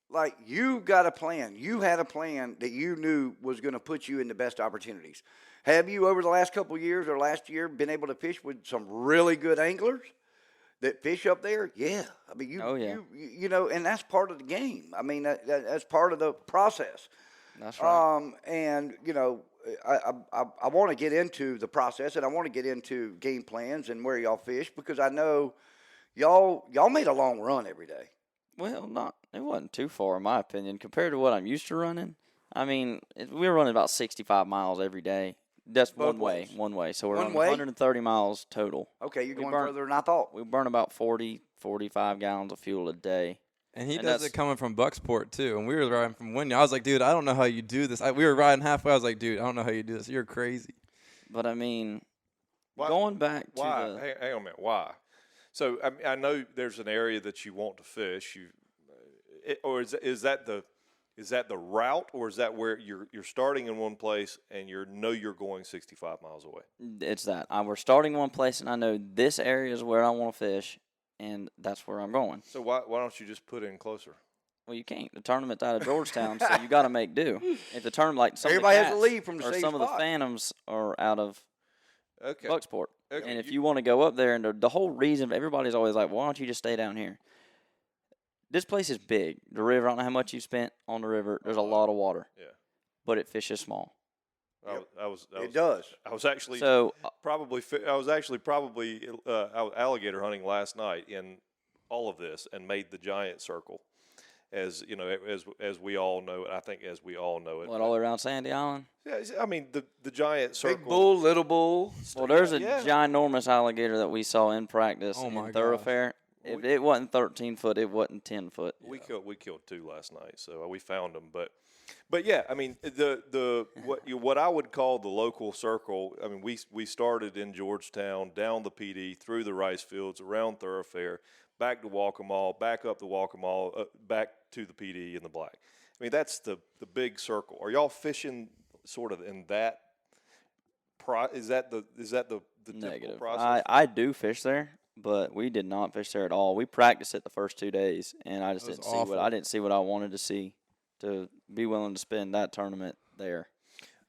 like, you got a plan. You had a plan that you knew was going to put you in the best opportunities. Have you, over the last couple of years or last year, been able to fish with some really good anglers that fish up there? Yeah. I mean, and that's part of the game. I mean, that's part of the process. That's right. And, I want to get into the process, and I want to get into game plans and where y'all fish, because I know y'all made a long run every day. Well, it wasn't too far, in my opinion, compared to what I'm used to running. I mean, we were running about 65 miles every day. That's one way. So we're running 130 miles total. Okay, you're going further than I thought. We burn about 40, 45 gallons of fuel a day. And he does it coming from Bucksport, too. And we were riding from Wyndham. I was like, dude, I don't know how you do this. We were riding halfway. I was like, dude, I don't know how you do this. You're crazy. But, I mean, going back to why? Hang on a minute. Why? So, I know there's an area that you want to fish. Or is that the route, or is that where you're starting in one place and you're going 65 miles away? It's that. We're starting one place, and I know this area is where I want to fish, and that's where I'm going. So why don't you just put in closer? Well, you can't. The tournament's out of Georgetown, so you got to make do. If the tournament, like everybody has to leave from the same some spot. of the Phantoms are out of Bucksport. Okay. And if you want to go up there, and the whole reason, everybody's always like, why don't you just stay down here? This place is big. The river, I don't know how much you spent on the river. There's a lot of water. Yeah. But it fishes small. It does. I was actually probably alligator hunting last night in all of this and made the giant circle, as we all know it. I think as we all know it. What, all around Sandy Island? Yeah, I mean the giant circle. Big bull, little bull. Well, there's a ginormous alligator that we saw in practice in Thoroughfare. If it wasn't 13 foot, it wasn't 10 foot. We killed 2 last night, so we found them. But yeah, I mean what I would call the local circle. I mean we started in Georgetown, down the PD, through the rice fields, around Thoroughfare, back to Walkamaw, back up the Walkamaw, back to the PD and the Black. I mean that's the big circle. Are y'all fishing sort of in that? Is that the typical Negative. process? I do fish there, but we did not fish there at all. We practiced it the first 2 days, and I just That was didn't see awful. what I didn't see what I wanted to see to be willing to spend that tournament there.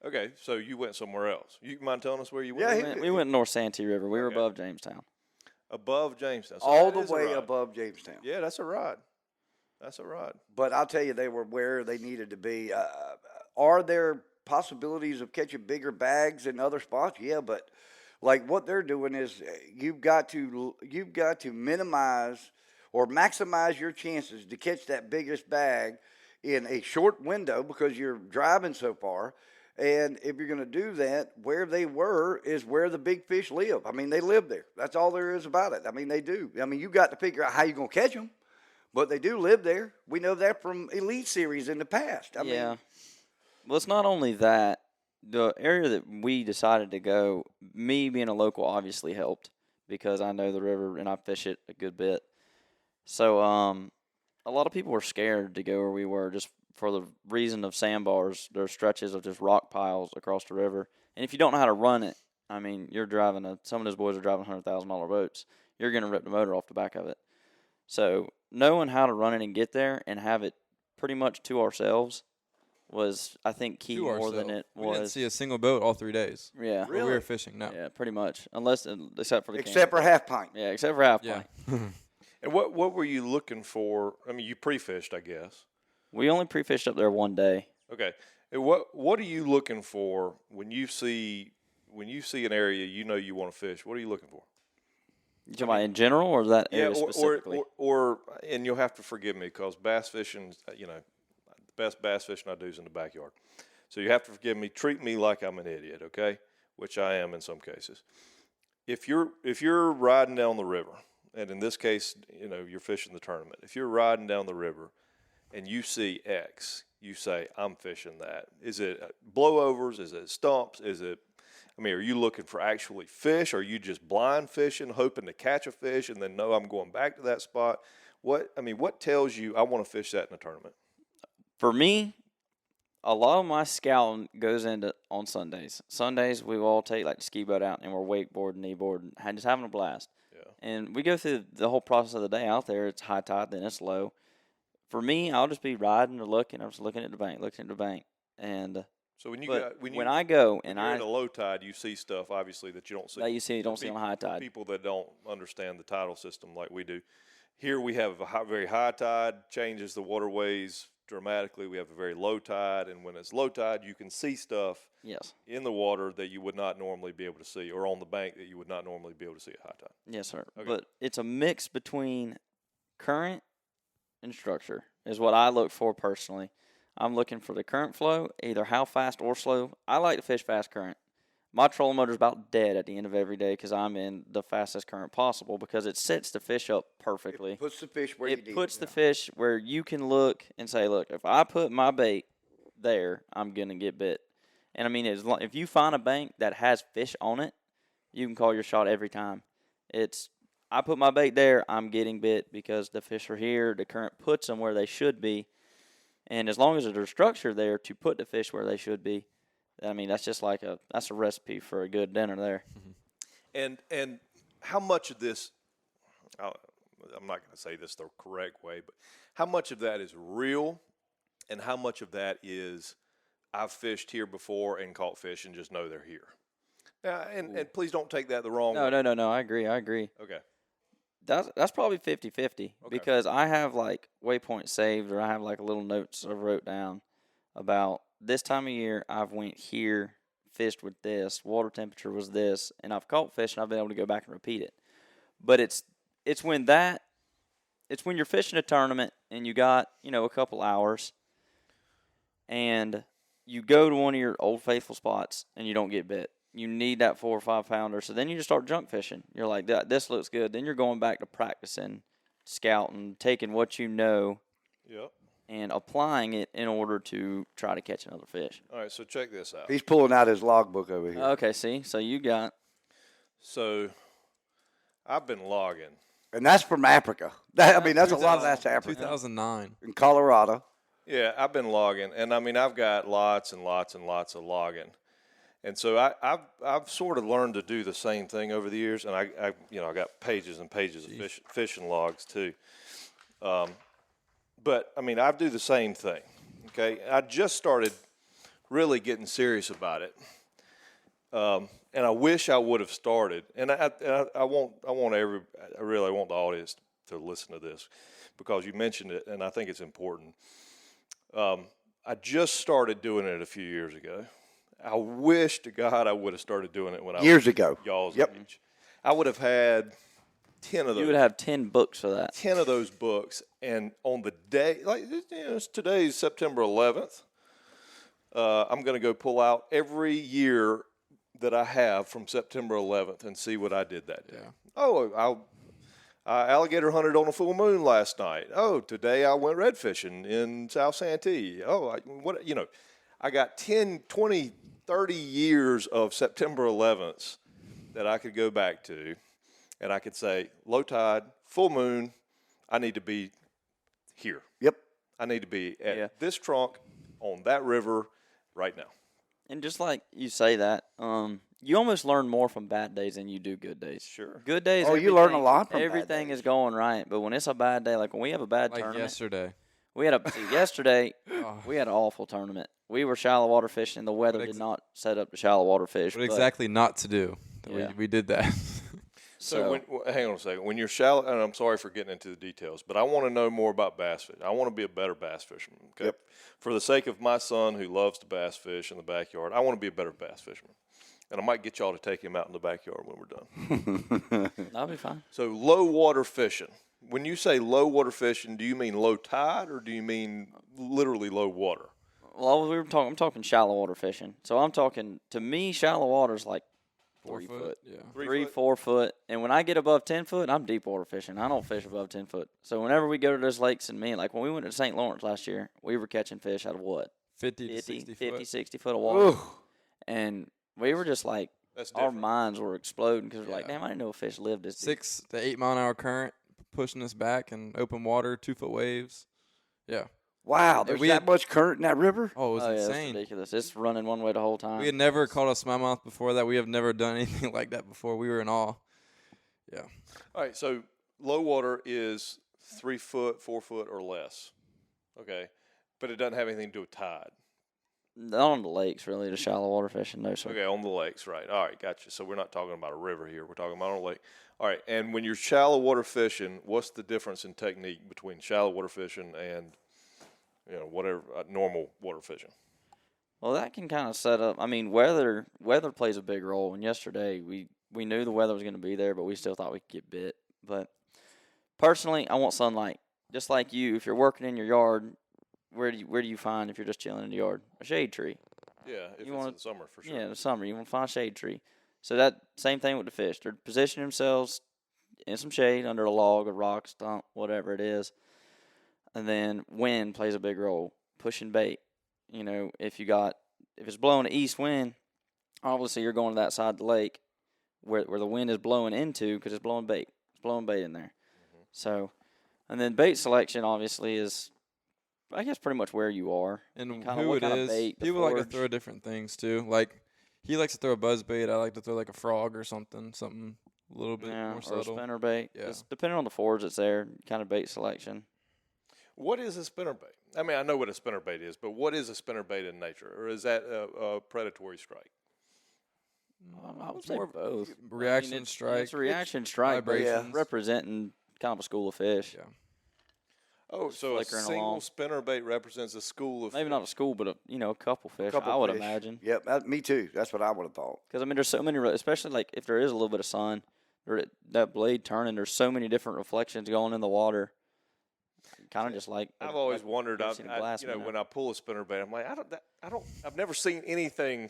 Okay, so you went somewhere else. You mind telling us where you Yeah, went? We went North Santee River. We were Okay. above Jamestown. Above Jamestown. So all that the is a way ride. above Jamestown. Yeah, that's a ride. That's a ride. But I'll tell you, they were where they needed to be. Are there possibilities of catching bigger bags in other spots? Yeah, but like what they're doing is you've got to minimize or maximize your chances to catch that biggest bag in a short window because you're driving so far. And if you're going to do that, where they were is where the big fish live. I mean, they live there. That's all there is about it. I mean, they do. I mean, you got to figure out how you're going to catch them. But they do live there. We know that from Elite Series in the past. I Yeah. mean, Well, it's not only that. The area that we decided to go, me being a local obviously helped because I know the river and I fish it a good bit. So a lot of people were scared to go where we were just for the reason of sandbars. There are stretches of just rock piles across the river. And if you don't know how to run it, I mean, you're driving some of those boys are driving $100,000 boats. You're going to rip the motor off the back of it. So knowing how to run it and get there and have it pretty much to ourselves was, I think, key To more than ourselves. it We didn't was. see a single boat all 3 days. Yeah. When we were fishing. No. Yeah, pretty much. Except for the except for camp. half pint. Yeah, except for half Yeah. pint. And what were you looking for? I mean, you pre-fished, I guess. We only pre-fished up there one day. Okay. And what are you looking for when you see an area you know you want to fish? What are you looking for? You talking about in general or that area specifically? or and you'll have to forgive me because bass fishing, the best bass fishing I do is in the backyard. So you have to forgive me. Treat me like I'm an idiot, okay? Which I am in some cases. If you're riding down the river, and in this case, you're fishing the tournament. If you're riding down the river and you see X, you say, I'm fishing that. Is it blowovers? Is it stumps? Are you looking for actually fish? Or are you just blind fishing, hoping to catch a fish, and then no, I'm going back to that spot? What tells you I want to fish that in a tournament? For me, a lot of my scouting goes into on Sundays. Sundays, we all take the ski boat out, and we're wakeboarding, kneeboarding, just having a blast. Yeah. And we go through the whole process of the day out there. It's high tide, then it's low. For me, I'll just be riding or looking. I'm just looking at the bank, And So when I go and you're in a low tide, you see stuff obviously that you don't see. That you don't see on high tide. People that don't understand the tidal system like we do. Here we have a very high tide, changes the waterways dramatically. We have a very low tide, and when it's low tide, you can see stuff Yes. in the water that you would not normally be able to see, or on the bank that you would not normally be able to see at high tide. Yes, sir. Okay. But it's a mix between current and structure is what I look for personally. I'm looking for the current flow, either how fast or slow. I like to fish fast current. My trolling motor is about dead at the end of every day because I'm in the fastest current possible because it sets the fish up perfectly. It puts the fish where you need It puts the fish where you can look and say, look, if I put my bait there, I'm going to get bit. And, if you find a bank that has fish on it, you can call your shot every time. I put my bait there, I'm getting bit because the fish are here, the current puts them where they should be. And as long as there's a structure there to put the fish where they should be, that's just that's a recipe for a good dinner there. And how much of this, I'm not going to say this the correct way, but how much of that is real and how much of that is I've fished here before and caught fish and just know they're here? Now, and please don't take that the wrong way. No, I agree. Okay. That's probably 50-50 because I have waypoints saved or I have little notes I wrote down about this time of year I've went here, fished with this, water temperature was this, and I've caught fish and I've been able to go back and repeat it. But it's when you're fishing a tournament and you got, a couple hours and you go to one of your old faithful spots and you don't get bit. You need that 4 or 5 pounder. So then you just start junk fishing. You're like, this looks good. Then you're going back to practicing, scouting, taking what you know and applying it in order to try to catch another fish. All right, so check this out. He's pulling out his logbook over here. Okay, see? So you got. So I've been logging. And that's from Africa. That's a lot of that's Africa. 2009. In Colorado. Yeah, I've been logging, and I mean I've got lots and lots and lots of logging, and so I've sort of learned to do the same thing over the years, and I got pages and pages of fishing logs too. But I mean I do the same thing. Okay, I just started really getting serious about it, and I wish I would have started. And I really want the audience to listen to this because you mentioned it, and I think it's important. I just started doing it a few years ago. I wish to God I would have started doing it when I was ago. Y'all's age. I would have had 10 of those. You would have 10 books for that. 10 of those books, and on the day, today's September 11th, I'm going to go pull out every year that I have from September 11th and see what I did that day. Yeah. Oh, I alligator hunted on a full moon last night. Oh, today I went red fishing in South Santee. Oh, I got 10, 20, 30 years of September 11ths that I could go back to, and I could say, low tide, full moon, I need to be here. Yep. I need to be at this trunk on that river right now. And just like you say that, you almost learn more from bad days than you do good days. Sure. Good days. Oh, you learn a lot from bad everything days. is going right, but when it's a bad day, like when we have a bad Like tournament, yesterday. we had yesterday we had an awful tournament. We were shallow water fishing. The weather What did not set up to shallow water fish. What exactly not to do. Yeah. We did that. So hang on a second. When you're shallow, and I'm sorry for getting into the details, but I want to know more about bass fishing. I want to be a better bass fisherman. Okay. Yep. For the sake of my son who loves to bass fish in the backyard, I want to be a better bass fisherman. And I might get y'all to take him out in the backyard when we're done. That'll be fine. So low water fishing. When you say low water fishing, do you mean low tide or do you mean literally low water? Well, I'm talking shallow water fishing. So I'm talking, to me, shallow water is like 4 3 foot. foot. Yeah. 3, 4 foot. And when I get above 10 foot, I'm deep water fishing. I don't fish above 10 foot. So whenever we go to those lakes and like when we went to St. Lawrence last year, we were catching fish out of what? 50 to 60 foot. 60 foot of water. And we were just like, That's our different. minds were exploding because we're like, Yeah. damn, I didn't know a fish lived this deep. 6 to 8 mile an hour current pushing us back and open water, 2 foot waves. Yeah. Wow, there's we that had- much current in that river? Oh, it was Oh, yeah, it's insane. ridiculous. It's running one way the whole time. We had never caught a smallmouth before that. We have never done anything like that before. We were in awe. Yeah. All right, so low water is 3 foot, 4 foot, or less. Okay, but it doesn't have anything to do with tide. Not on the lakes, really, the shallow water fishing. No, sir. Okay, on the lakes, right. All right, gotcha. So we're not talking about a river here. We're talking about on a lake. All right, and when you're shallow water fishing, what's the difference in technique between shallow water fishing and, whatever, normal water fishing? Well, that can kind of set up. I mean, weather plays a big role. And yesterday, we knew the weather was going to be there, but we still thought we could get bit. But personally, I want sunlight. Just like you, if you're working in your yard, where do you find if you're just chilling in the yard? A shade tree. Yeah, if You it's wanna- in the summer, for sure. Yeah, in the summer, you want to find a shade tree. So that same thing with the fish. They're positioning themselves in some shade under a log, a rock, stump, whatever it is. And then wind plays a big role. Pushing bait. If it's blowing an east wind, obviously you're going to that side of the lake where the wind is blowing into because it's blowing bait. It's blowing bait in there. Mm-hmm. So, and then bait selection obviously is, I guess, pretty much where you are. And Kinda who what it kind of is. bait, the People like to forage. throw different things too. Like he likes to throw a buzz bait. I like to throw like a frog or something a little bit Yeah, more or a subtle. spinner bait. Yeah. It's depending on the forage that's there, kind of bait selection. What is a spinnerbait? I mean, I know what a spinnerbait is, but what is a spinnerbait in nature? Or is that a predatory strike? I would say more of both. reaction it's, strike. It's a reaction strike, but vibrations. representing kind of a school of fish. Yeah. Oh, so a flickering single along. spinnerbait represents a school of Maybe not a school, but a couple fish. Couple I would fish. imagine. Yep, me too. That's what I would have thought. Because there's so many, especially like if there is a little bit of sun, that blade turning, there's so many different reflections going in the water. Kind of just like I've always wondered. seen a glass window. When I pull a spinnerbait, I'm like, I've never seen anything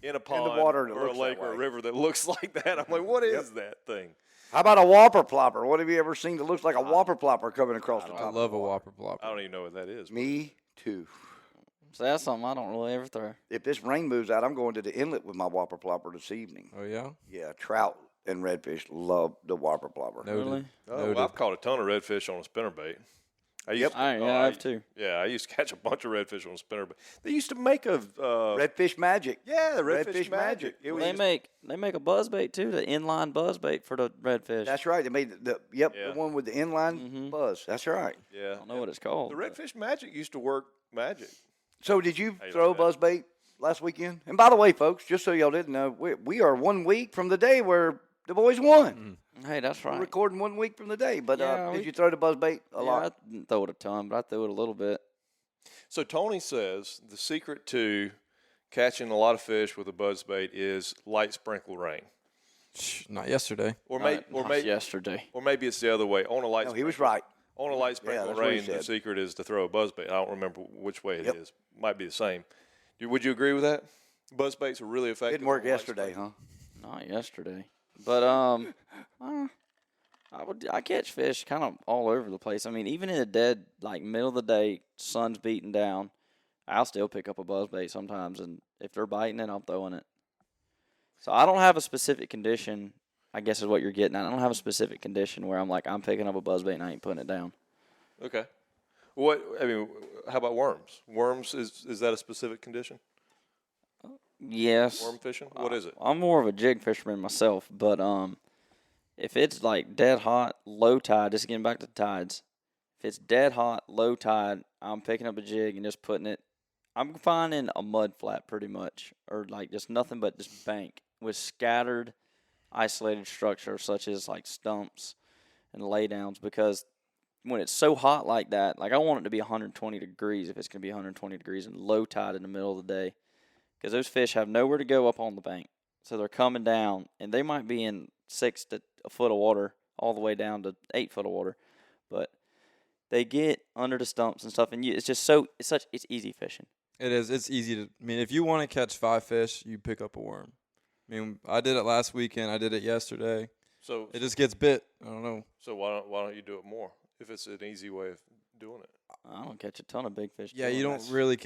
in a pond water that or a looks lake that or a way. river that looks like that. I'm like, what is that thing? How about a whopper plopper? What have you ever seen that looks like a whopper plopper coming across the top? I of love the a water? whopper plopper. I don't even know what that is. Me too. So that's something I don't really ever throw. If this rain moves out, I'm going to the inlet with my whopper plopper this evening. Oh yeah. Yeah, trout and redfish love the whopper plopper. Noted. Really? Oh, Noted. well, I've caught a ton of redfish on a spinnerbait. I used I have too. Yeah, I used to catch a bunch of redfish on a spinner. But they used to make a Redfish Magic. yeah, the redfish, Redfish magic. Magic. It was They make a buzzbait too, the inline buzzbait for the redfish. That's right. They made the Yeah. one with the inline buzz. That's right. yeah. I don't know what it's called. The but- redfish magic used to work magic. So did you How you throw like that? buzzbait last weekend? And by the way, folks, just so y'all didn't know, we are 1 week from the day where the boys won. Hey, that's We're right. recording 1 week from the day. But Yeah, did we- you throw the buzzbait a Yeah, lot? I didn't throw it a ton, but I threw it a little bit. So Tony says the secret to catching a lot of fish with a buzzbait is light sprinkle rain, Not yesterday. or Not maybe yesterday. or maybe it's the other way. On a light No, he was sprinkle- right. On a light sprinkle that's what he rain, the said. secret is to throw a buzzbait. I don't remember which way it Yep. is. Might be the same. Would you agree with that? Buzzbaits are really effective. Didn't work on a light yesterday, huh? Not yesterday. But I catch fish kind of all over the place. I mean, even in the dead, like middle of the day, sun's beating down, I'll still pick up a buzzbait sometimes, and if they're biting it, I'm throwing it. So I don't have a specific condition, I guess is what you're getting at. I don't have a specific condition where I'm like, I'm picking up a buzzbait and I ain't putting it down. Okay. How about worms? Worms, is that a specific condition? Yes. Worm fishing? What is it? I'm more of a jig fisherman myself, but if it's like dead hot, low tide, just getting back to tides, if it's dead hot, low tide, I'm picking up a jig and just putting it. I'm finding a mud flat pretty much, or like just nothing but just bank with scattered, isolated structure such as like stumps and laydowns, because when it's so hot like that, like I want it to be 120 degrees if it's going to be 120 degrees and low tide in the middle of the day, because those fish have nowhere to go up on the bank. So they're coming down, and they might be in 6 to a foot of water all the way down to 8 foot of water, but they get under the stumps and stuff, and it's just it's easy fishing. It is. It's easy to. I mean, if you want to catch 5 fish, you pick up a worm. I mean, I did it last weekend. I did it yesterday. So It just gets bit. I don't know. So why don't you do it more if it's an easy way of doing it? I don't catch a ton of big fish. Yeah, doing you that. don't really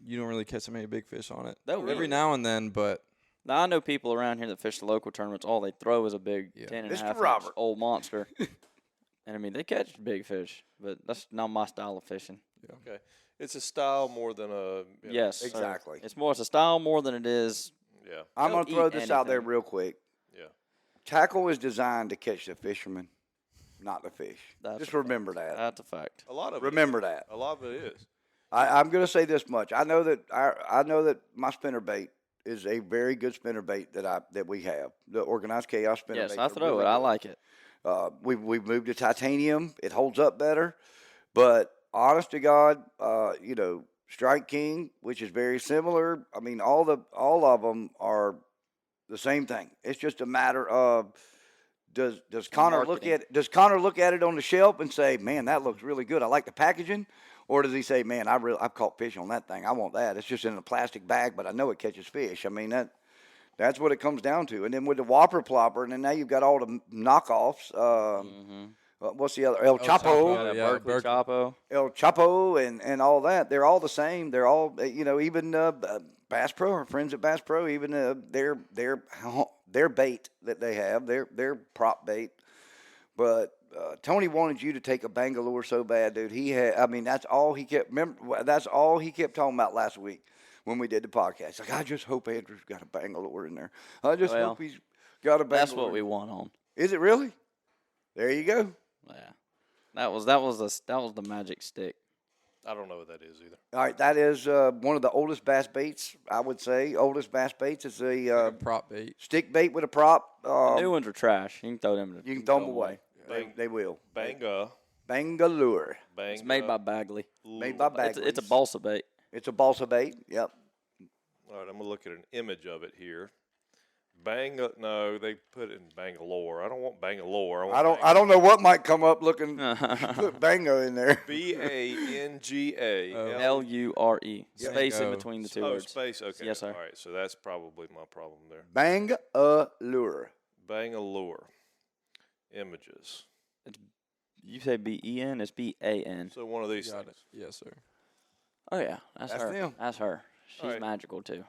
you don't really catch so many big fish on it. No, really? Every now and then, but Now, I know people around here that fish the local tournaments. All they throw is a big Yeah. 10 and Mr. a half inch Robert. old monster. And, I mean, they catch big fish, but that's not my style of fishing. Okay. It's a style more than a Yes. sir. Exactly. It's a style more than it is. Yeah. I'm They'll going to throw eat this out there anything. real quick. Yeah. Tackle is designed to catch the fisherman, not the fish. That's Just a remember that. That's a fact. A lot of Remember that. A lot of it is. I'm going to say this much. I know that my spinner bait is a very good spinner bait that we have. The organized chaos spinner Yes, bait. I throw it. I like it. We've moved to titanium. It holds up better. But honest to God, Strike King, which is very similar. I mean, all of them are the same thing. It's just a matter of does Connor look at it on the shelf and say, "Man, that looks really good. I like the packaging," or does he say, "Man, I've caught fish on that thing. I want that. It's just in a plastic bag, but I know it catches fish." I mean that's what it comes down to. And then with the Whopper Plopper, and then now you've got all the knockoffs. What's the other? El Chapo. Chapo. Yeah, Berkeley Berkeley. Chapo. El Chapo and all that. They're all the same. They're all, even Bass Pro, our friends at Bass Pro, even their bait that they have, their prop bait. But Tony wanted you to take a Bangalore so bad, dude. That's all he kept talking about last week when we did the podcast. He's like, I just hope Andrew's got a Bangalore in there. I just Well, hope he's got a Bangalore. That's what we want on. Is it really? There you go. Yeah. That was the magic stick. I don't know what that is either. All right, that is one of the oldest bass baits, I would say. Oldest bass baits is a prop bait. stick bait with a prop. New ones are trash. You can throw them. You can throw them away. They will. Bangalore. It's made by Bagley. Made by Bagley's. It's a balsa bait. It's a balsa bait. Yep. All right, I'm going to look at an image of it here. No, they put it in Bangalore. I don't want Bangalore. I don't know what might come up looking. Put Bango in there. Banga. Lure. Space in Bango. between the two Oh, words. space. Okay. Yes, sir. All right, so that's probably my problem there. Bangalore. Bangalore. Images. You say B-E-N, it's B-A-N. So one of these Got things. it. Yes, sir. Oh, yeah. That's her. them. That's her. She's All right. magical, too.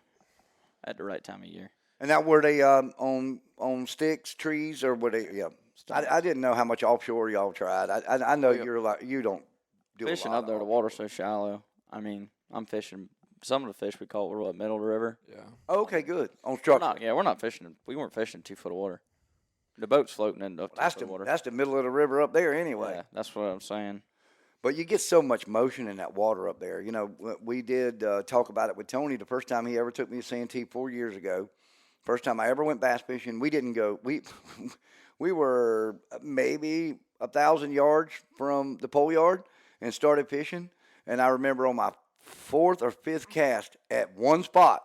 At the right time of year. And that were they on sticks, trees, or were they? Yeah. I didn't know how much offshore y'all tried. I know you're like you don't do Fishing a lot up there, the water's so shallow. I mean, I'm fishing. Some of the fish we caught were middle of the river. Yeah. Oh, okay, good. On We're structure. not, we're not fishing. We weren't fishing 2 foot of water. The boat's floating in up 2 That's foot of water. that's the middle of the river up there anyway. Yeah, that's what I'm saying. But you get so much motion in that water up there. You know, we did talk about it with Tony the first time he ever took me to Santee 4 years ago. First time I ever went bass fishing. We didn't go. We were maybe 1,000 yards from the pole yard and started fishing. And I remember on my 4th or 5th cast at one spot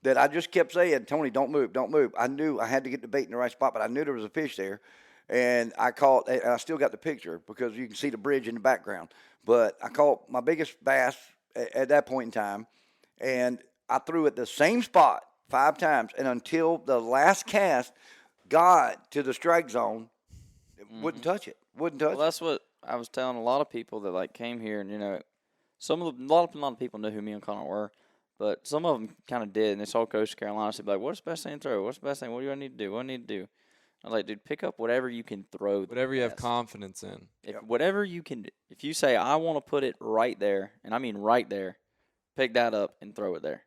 that I just kept saying, Tony, don't move, don't move. I knew I had to get the bait in the right spot, but I knew there was a fish there. And I caught, and I still got the picture because you can see the bridge in the background. But I caught my biggest bass at that point in time, and I threw it the same spot 5 times. And until the last cast got to the strike zone, it wouldn't touch it. Wouldn't touch Well, that's what I was telling a lot of people that like came here, and a lot of people knew who me and Connor were, but some of them kind of did, and they saw Coast Carolina. So they'd be like, "What's the best thing to throw? What's the best thing? What do I need to do? What do I need to do?" I was like, "Dude, pick up whatever you can throw. Whatever you have confidence in. Whatever you can. If you say I want to put it right there, and I mean right there, pick that up and throw it there.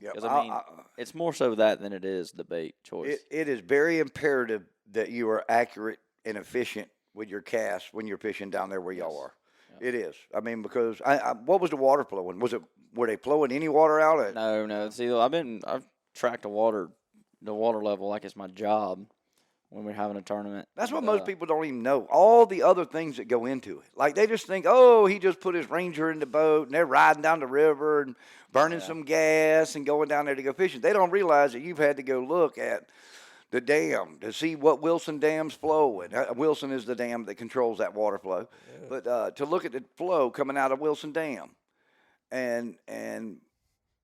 Yep. Because I mean, it's more so that than it is the bait choice. It is very imperative that you are accurate and efficient with your cast when you're fishing down there where y'all are. Yep. It is. I mean, because what was the water flowing? Were they flowing any water out? No. See, I've tracked the water level like it's my job when we're having a tournament. That's what most people don't even know. All the other things that go into it. Like they just think, oh, he just put his Ranger in the boat and they're riding down the river and burning some gas and going down there to go fishing. They don't realize that you've had to go look at the dam to see what Wilson Dam's flowing. Wilson is the dam that controls that water flow. Yeah. But to look at the flow coming out of Wilson Dam. And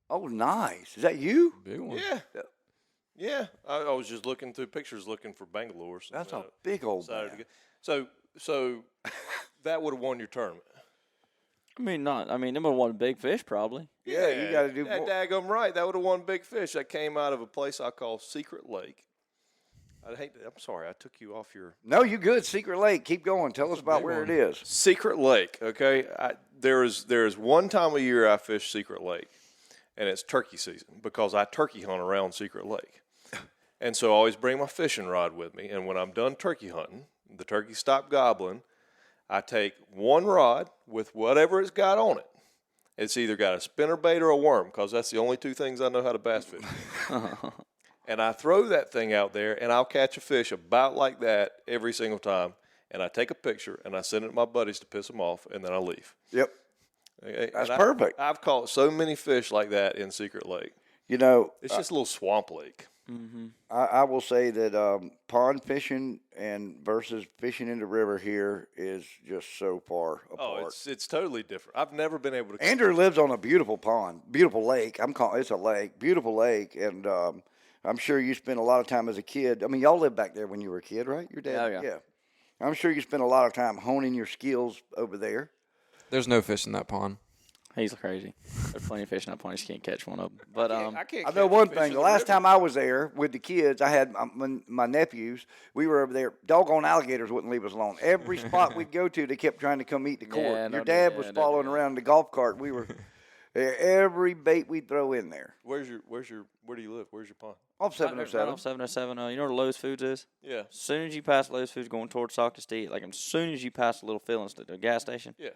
oh, nice. Is that you? Big one. Yeah. Yeah, I was just looking through pictures, looking for Bangalore. That's a big old man. So that would have won your tournament. I mean, they would have won a big fish probably. Yeah, you got to do more. Daggum right. That would have won big fish. That came out of a place I call Secret Lake. I'm sorry, I took you off your. No, you good. Secret Lake. Keep going. Tell us about where it is. Secret Lake. Okay, there is one time a year I fish Secret Lake, and it's turkey season because I turkey hunt around Secret Lake. And so I always bring my fishing rod with me. And when I'm done turkey hunting, the turkeys stop gobbling, I take one rod with whatever it's got on it. It's either got a spinnerbait or a worm because that's the only 2 things I know how to bass fish. And I throw that thing out there, and I'll catch a fish about like that every single time. And I take a picture, and I send it to my buddies to piss them off, and then I leave. Yep. Okay? That's perfect. I've caught so many fish like that in Secret Lake. You know, it's just a little swamp lake. Mm-hmm. I will say that pond fishing versus fishing in the river here is just so far apart. Oh, it's totally different. I've never been able to. Andrew lives on a beautiful pond, beautiful lake. It's a lake, beautiful lake, and I'm sure you spent a lot of time as a kid. I mean, y'all lived back there when you were a kid, right? Your dad? Yeah. I'm sure you spent a lot of time honing your skills over there. There's no fish in that pond. He's crazy. There's plenty of fish in that pond. You just can't catch one of them. But I know one thing. The last time I was there with the kids, I had my nephews. We were over there. Doggone alligators wouldn't leave us alone. Every spot we'd go to, they kept trying to come eat the court. Your dad was following around the golf cart. We were every bait we'd throw in there. Where do you live? Where's your pond? Off 707. Off 707. You know where Lowe's Foods is? Yeah. As soon as you pass Lowe's Foods going towards Socastee, like as soon as you pass the little filling station, the gas station. Yeah.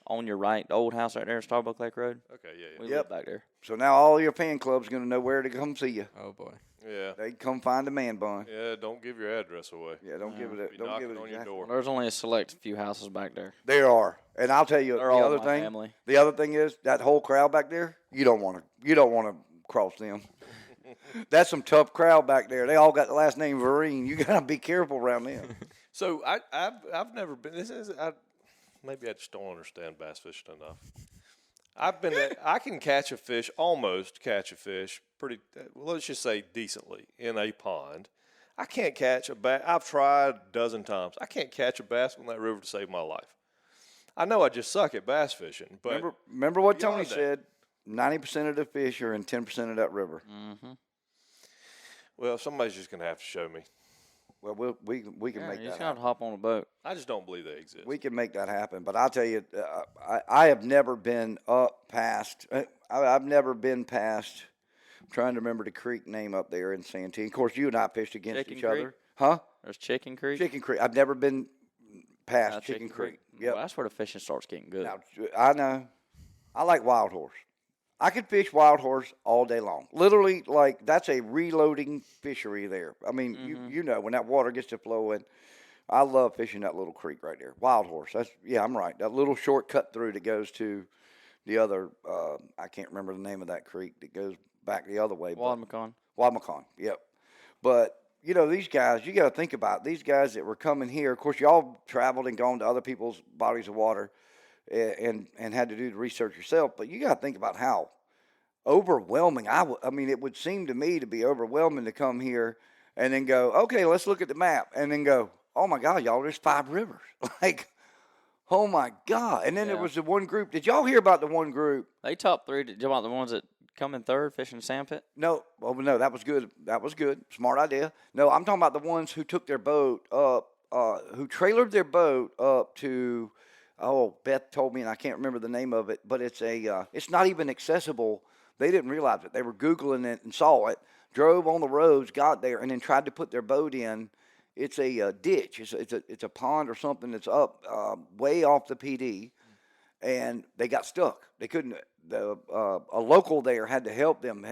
On your right, the old house right there, Starbuck Lake Road. Okay, yeah. We live back there. So now all your fan club's going to know where to come see you. Oh boy. Yeah. They come find the man bun. Yeah, don't give your address away. Yeah, don't give it. Don't give it on your door. Well, there's only a select few houses back there. There are, and I'll tell you They're all the other my thing. family. The other thing is that whole crowd back there. You don't want to cross them. That's some tough crowd back there. They all got the last name Vereen. You got to be careful around them. So I've never been. Maybe I just don't understand bass fishing enough. I can catch a fish, almost catch a fish, pretty. Let's just say decently in a pond. I can't catch a bass. I've tried a dozen times. I can't catch a bass on that river to save my life. I know I just suck at bass fishing, but remember what Tony said. 90% of the fish are in 10% of that river. Mm-hmm. Well, somebody's just gonna have to show me. Well, we can make You that just got to happen. hop on a boat. I just don't believe they exist. We can make that happen. But I'll tell you, I have never been up past. I've never been past. I'm trying to remember the creek name up there in Santee. Of course, you and I fished against Chicken each Creek? other, huh? There's Chicken Creek. Chicken Creek. I've never been past Chicken Chicken Creek. Well, that's where the fishing starts getting good. Now, I know. I like wild horse. I could fish wild horse all day long. Literally, like that's a reloading fishery there. I mean, you know when that water gets to flowing, I love fishing that little creek right there. Wild horse. I'm right. That little short cut through that goes to the other. I can't remember the name of that creek that goes back the other way. Wadmacon. Wadmacon. Yep. But you know these guys. You got to think about these guys that were coming here. Of course, y'all traveled and gone to other people's bodies of water. And had to do the research yourself, but you got to think about how overwhelming. I mean, it would seem to me to be overwhelming to come here and then go, okay, let's look at the map, and then go, oh my God, y'all, there's 5 rivers. Like, oh my God. And then there was the one group. Did y'all hear about the one group? They top 3. Did you about the ones that come in 3rd fishing sandpit? No, no, that was good. That was good. Smart idea. No, I'm talking about the ones who took their boat up, who trailered their boat up to. Oh, Beth told me, and I can't remember the name of it, but it's not even accessible. They didn't realize it. They were Googling it and saw it, drove on the roads, got there, and then tried to put their boat in. It's a ditch. It's a pond or something that's up way off the PD, and they got stuck. They couldn't. A local there had to help them.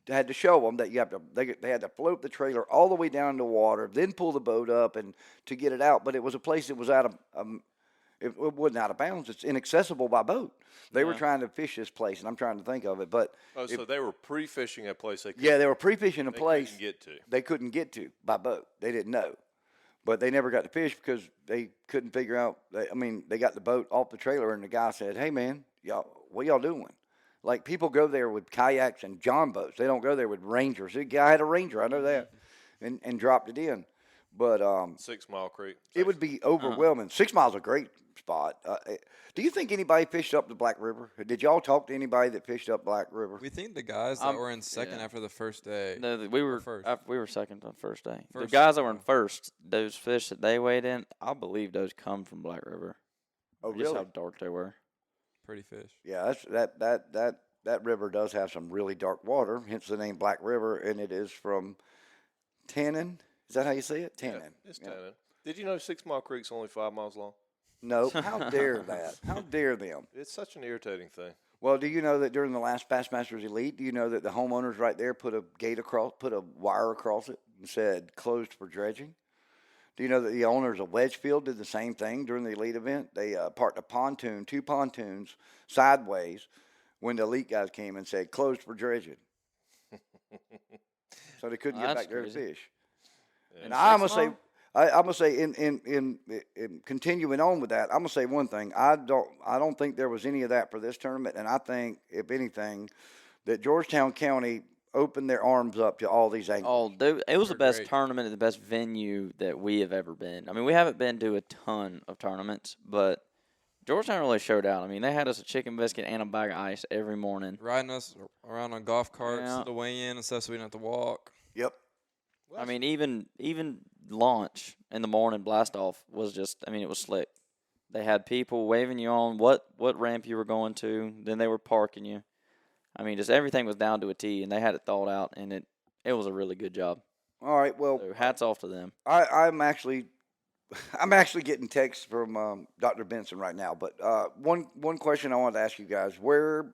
Had to show them that they had to float the trailer all the way down to water, then pull the boat up and to get it out. But it was a place that was out of. It wasn't out of bounds. It's inaccessible by boat. They were trying to fish this place, and I'm trying to think of it. But so they were pre-fishing a place they they were pre-fishing a place couldn't get to. They couldn't get to by boat. They didn't know, but they never got to fish because they couldn't figure out. They got the boat off the trailer, and the guy said, "Hey, man, y'all, what y'all doing?" Like people go there with kayaks and john boats. They don't go there with rangers. The guy had a ranger. I know that, and dropped it in. But 6 Mile Creek. It would be overwhelming. 6 miles is a great spot. Do you think anybody fished up the Black River? Did y'all talk to anybody that fished up Black River? We think the guys that were in second after the first day. No, we were first. We were second on the first day. The First. guys that were in first, those fish that they weighed in, I believe those come from Black River. Oh, Just really? how dark they were. Pretty fish. Yeah, that river does have some really dark water, hence the name Black River, and it is from Tannen. Is that how you say it? Tannen. Yeah, it's Tannen. Did you know 6 Mile Creek's only 5 miles long? No, how dare that? How dare them? It's such an irritating thing. Well, do you know that during the last Bassmasters Elite, do you know that the homeowners right there put a wire across it and said closed for dredging? Do you know that the owners of Wedgefield did the same thing during the Elite event? They parked two pontoons sideways when the Elite guys came and said closed for dredging. So they couldn't get back there to fish. Yeah. And I'm gonna say, in continuing on with that, I'm gonna say one thing. I don't think there was any of that for this tournament, and I think, if anything, that Georgetown County opened their arms up to all these anglers. Oh, dude, it was the best great. tournament and the best venue that we have ever been. I mean, we haven't been to a ton of tournaments, but Georgetown really showed out. I mean, they had us a chicken biscuit and a bag of ice every morning. Riding us around on golf carts Yeah. to the weigh-in and stuff so we didn't have to walk. Yep. I mean, even launch in the morning blast off was just, I mean, it was slick. They had people waving you on what ramp you were going to. Then they were parking you. I mean, just everything was down to a T, and they had it thought out, and it was a really good job. All right. Well, So hats off to them. I'm actually getting texts from Dr. Benson right now. But one question I wanted to ask you guys: Where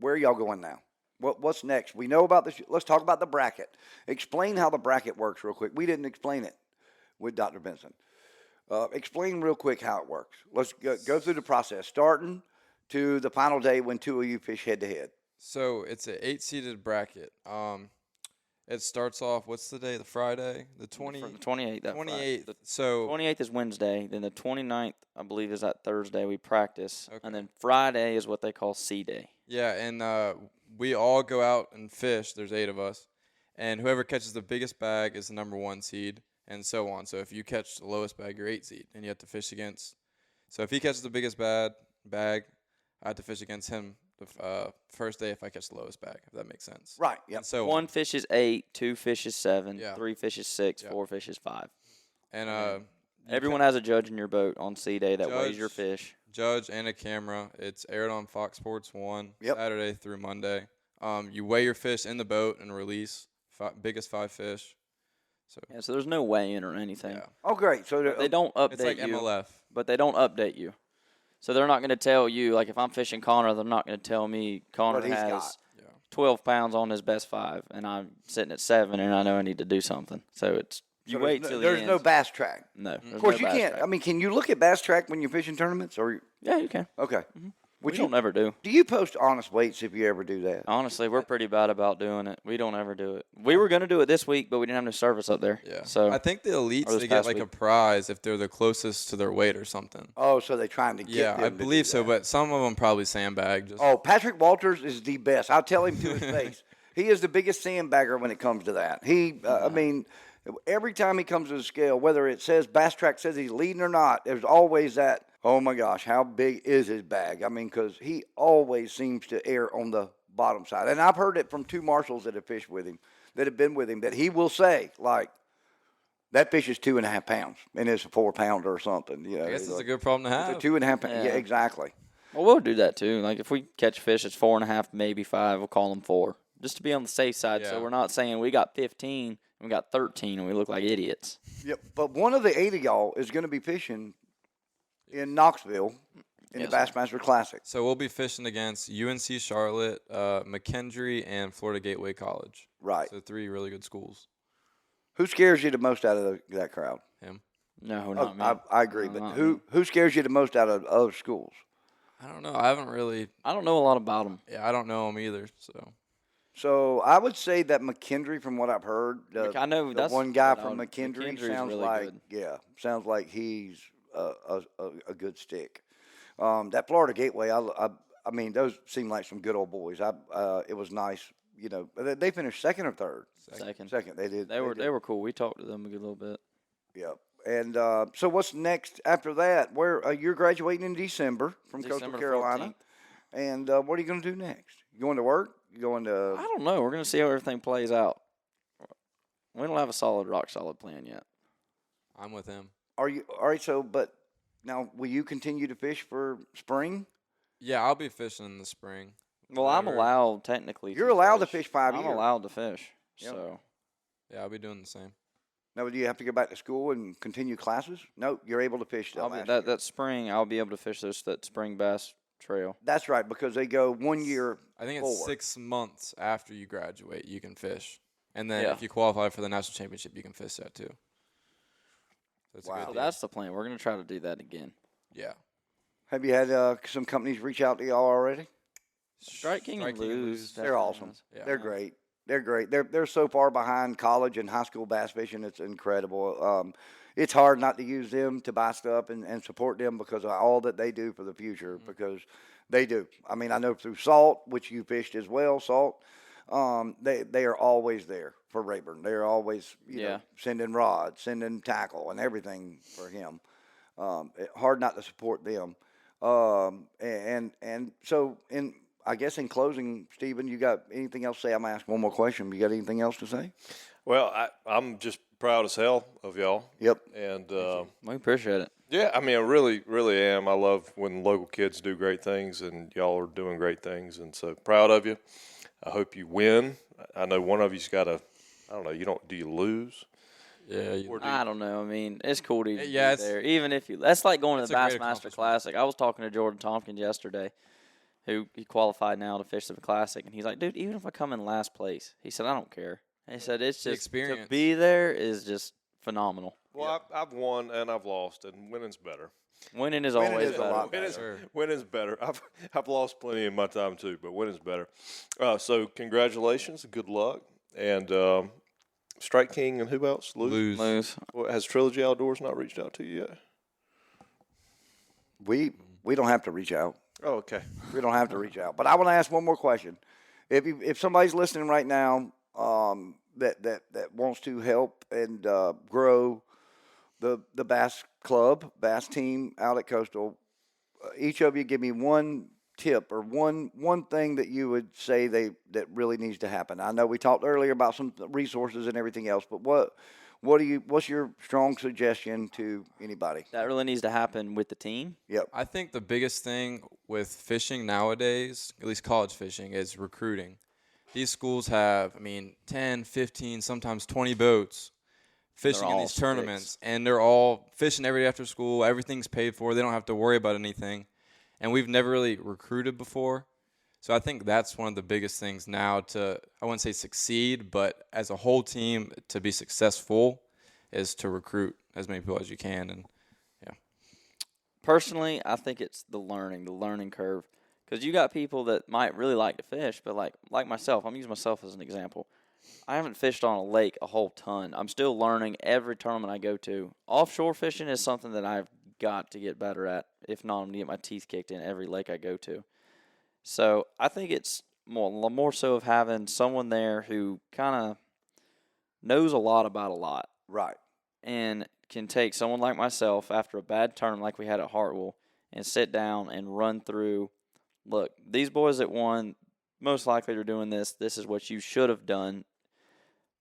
are y'all going now? What's next? We know about this. Let's talk about the bracket. Explain how the bracket works real quick. We didn't explain it with Dr. Benson. Explain real quick how it works. Let's go through the process, starting to the final day when two of you fish head-to-head. So it's an 8-seeded bracket. It starts off, what's the day? The Friday? The 28th. 28th. that Friday. 28th. So 28th is Wednesday. Then the 29th, I believe, is that Thursday. We practice. Okay. And then Friday is what they call C Day. yeah, and we all go out and fish. There's 8 of us. And whoever catches the biggest bag is the number 1 seed, and so on. So if you catch the lowest bag, you're 8 seed, and you have to fish against. So if he catches the biggest bag, I have to fish against him the first day if I catch the lowest bag, if that makes sense. Right. Yep. And so 1 fish is 8, 2 fish is 7, Yeah. 3 fish is 6, Yeah. 4 fish is 5. And Everyone has a judge in your boat on sea day that weighs your fish. Judge and a camera. It's aired on Fox Sports 1 Yep. Saturday through Monday. You weigh your fish in the boat and release biggest 5 fish. So there's no weigh-in or anything. Yeah. Oh, great. So They don't update It's like you, MLF. but they don't update you. So they're not going to tell you, like if I'm fishing Connor, they're not going to tell me Connor What he's has got. 12 pounds on his best 5, and I'm sitting at 7, and I know I need to do something. So it's you so wait till the there's end. no bass track. No. Of course, you can't. Track. I mean, can you look at bass track when you're fishing tournaments? Or Yeah, you can. okay. We don't ever do. Do you post honest weights if you ever do that? Honestly, we're pretty bad about doing it. We don't ever do it. We were going to do it this week, but we didn't have no service up there. Yeah. So I think the elites, this they get past like a week. prize if they're the closest to their weight or something. Oh, so they're trying to get Yeah, them I to believe do so, that. but some of them probably sandbag. Just Oh, Patrick Walters is the best. I'll tell him to his face. He is the biggest sandbagger when it comes to that. I mean, every time he comes to the scale, whether it says Bass Track says he's leading or not, there's always that, oh my gosh, how big is his bag? I mean, because he always seems to err on the bottom side. And I've heard it from 2 marshals that have fished with him, that have been with him, that he will say, like, that fish is 2.5 pounds, and it's a 4-pounder or something. You know, I guess it's it's a like, good problem to it's have. a 2.5 pound. Yeah, Yeah. exactly. well, we'll do that too. Like if we catch fish, it's 4.5, maybe 5. We'll call them 4, just to be on the safe side. So Yeah. we're not saying we got 15 and we got 13 and we look like idiots. Yep. But one of the 8 of y'all is going to be fishing in Knoxville in Yes, the Bassmaster Classic. So we'll be fishing against UNC Charlotte, McKendree, and Florida Gateway College. Right. So 3 really good schools. Who scares you the most out of that crowd? Him. No, Oh, not me. I agree, No, but not who scares you the most out of other schools? I don't know. I haven't really. I don't know a lot about them. Yeah, I don't know him either. So So I would say that McKendree, from what I've heard, I know the that's one guy no, from McKendree McKendree's sounds really like good. sounds like he's a good stick. That Florida Gateway, I mean, those seem like some good old boys. It was nice, you know. They finished second or third. Second, they did. They were cool. We talked to them a good little bit. Yep. And so what's next after that? Where you're graduating in December from Coastal December Carolina, 14th. and what are you going to do next? You going to work? You going to? I don't know. We're gonna see how everything plays out. We don't have a rock solid plan yet. I'm with him. Are you all right? So, but now will you continue to fish for spring? Yeah, I'll be fishing in the spring. Well, I'm Whenever- allowed technically. You're allowed to fish 5 I'm years. allowed to fish. Yep. So Yeah, I'll be doing the same. Now, do you have to go back to school and continue classes? No, you're able to fish till last year. that spring I'll be able to fish that spring bass trail. That's right, because they go 1 year. I think it's forward. 6 months after you graduate you can fish, and then Yeah. if you qualify for the national championship, you can fish that too. So it's a Wow. good So deal. that's the plan. We're gonna try to do that again. Yeah. Have you had some companies reach out to y'all already? Strike King and Lose. They're awesome. Yeah. They're great. They're great. They're so far behind college and high school bass fishing. It's incredible. It's hard not to use them to buy stuff and support them because of all that they do for the future. Mm-hmm. Because they do. I mean, I know through Salt, which you fished as well, Salt. They are always there for Rayburn. They're always sending rods, sending tackle, and everything for him. Hard not to support them. And so I guess in closing, Stephen, you got anything else to say? I'm going to ask one more question. You got anything else to say? Well, I'm just proud as hell of y'all. Yep. And We appreciate it. yeah, I mean, I really, really am. I love when local kids do great things, and y'all are doing great things. And so proud of you. I hope you win. I know one of you's got a, I don't know, do you lose? Yeah. I don't know. I mean, it's cool to Yeah, be it's- there. Even if that's like going to it's the a great Bassmaster accomplishment. Classic. I was talking to Jordan Tompkins yesterday, who he qualified now to fish the Classic, and he's like, dude, even if I come in last place, he said, I don't care. He said, it's The just experience. to be there is just phenomenal. Well, I've won and I've lost, and winning's better. Winning is Winning always is a better. lot Winning's, Sure. winning's better. I've lost plenty in my time too, but winning's better. So congratulations, good luck, and Strike King and who else? Lose. Well, has Trilogy Outdoors not reached out to you yet? We don't have to reach out. Oh, okay. We don't have to reach out. But I want to ask one more question. If somebody's listening right now that wants to help and grow the bass club, bass team out at Coastal, each of you give me one tip or one thing that you would say that really needs to happen? I know we talked earlier about some resources and everything else, but what's your strong suggestion to anybody? That really needs to happen with the team. Yep. I think the biggest thing with fishing nowadays, at least college fishing, is recruiting. These schools have, 10, 15, sometimes 20 boats fishing in these tournaments, and they're all fishing every day after school. Everything's paid for. They don't have to worry about anything. And we've never really recruited before. So I think that's one of the biggest things now to, I wouldn't say succeed, but as a whole team to be successful is to recruit as many people as you can. And yeah. Personally, I think it's the learning curve. Because you got people that might really like to fish, but like myself, I'm using myself as an example. I haven't fished on a lake a whole ton. I'm still learning every tournament I go to. Offshore fishing is something that I've got to get better at. If not, I'm going to get my teeth kicked in every lake I go to. So I think it's more so of having someone there who kind of knows a lot about a lot. Right. And can take someone like myself after a bad tournament like we had at Hartwell and sit down and run through, look, these boys that won, most likely are doing this. This is what you should have done.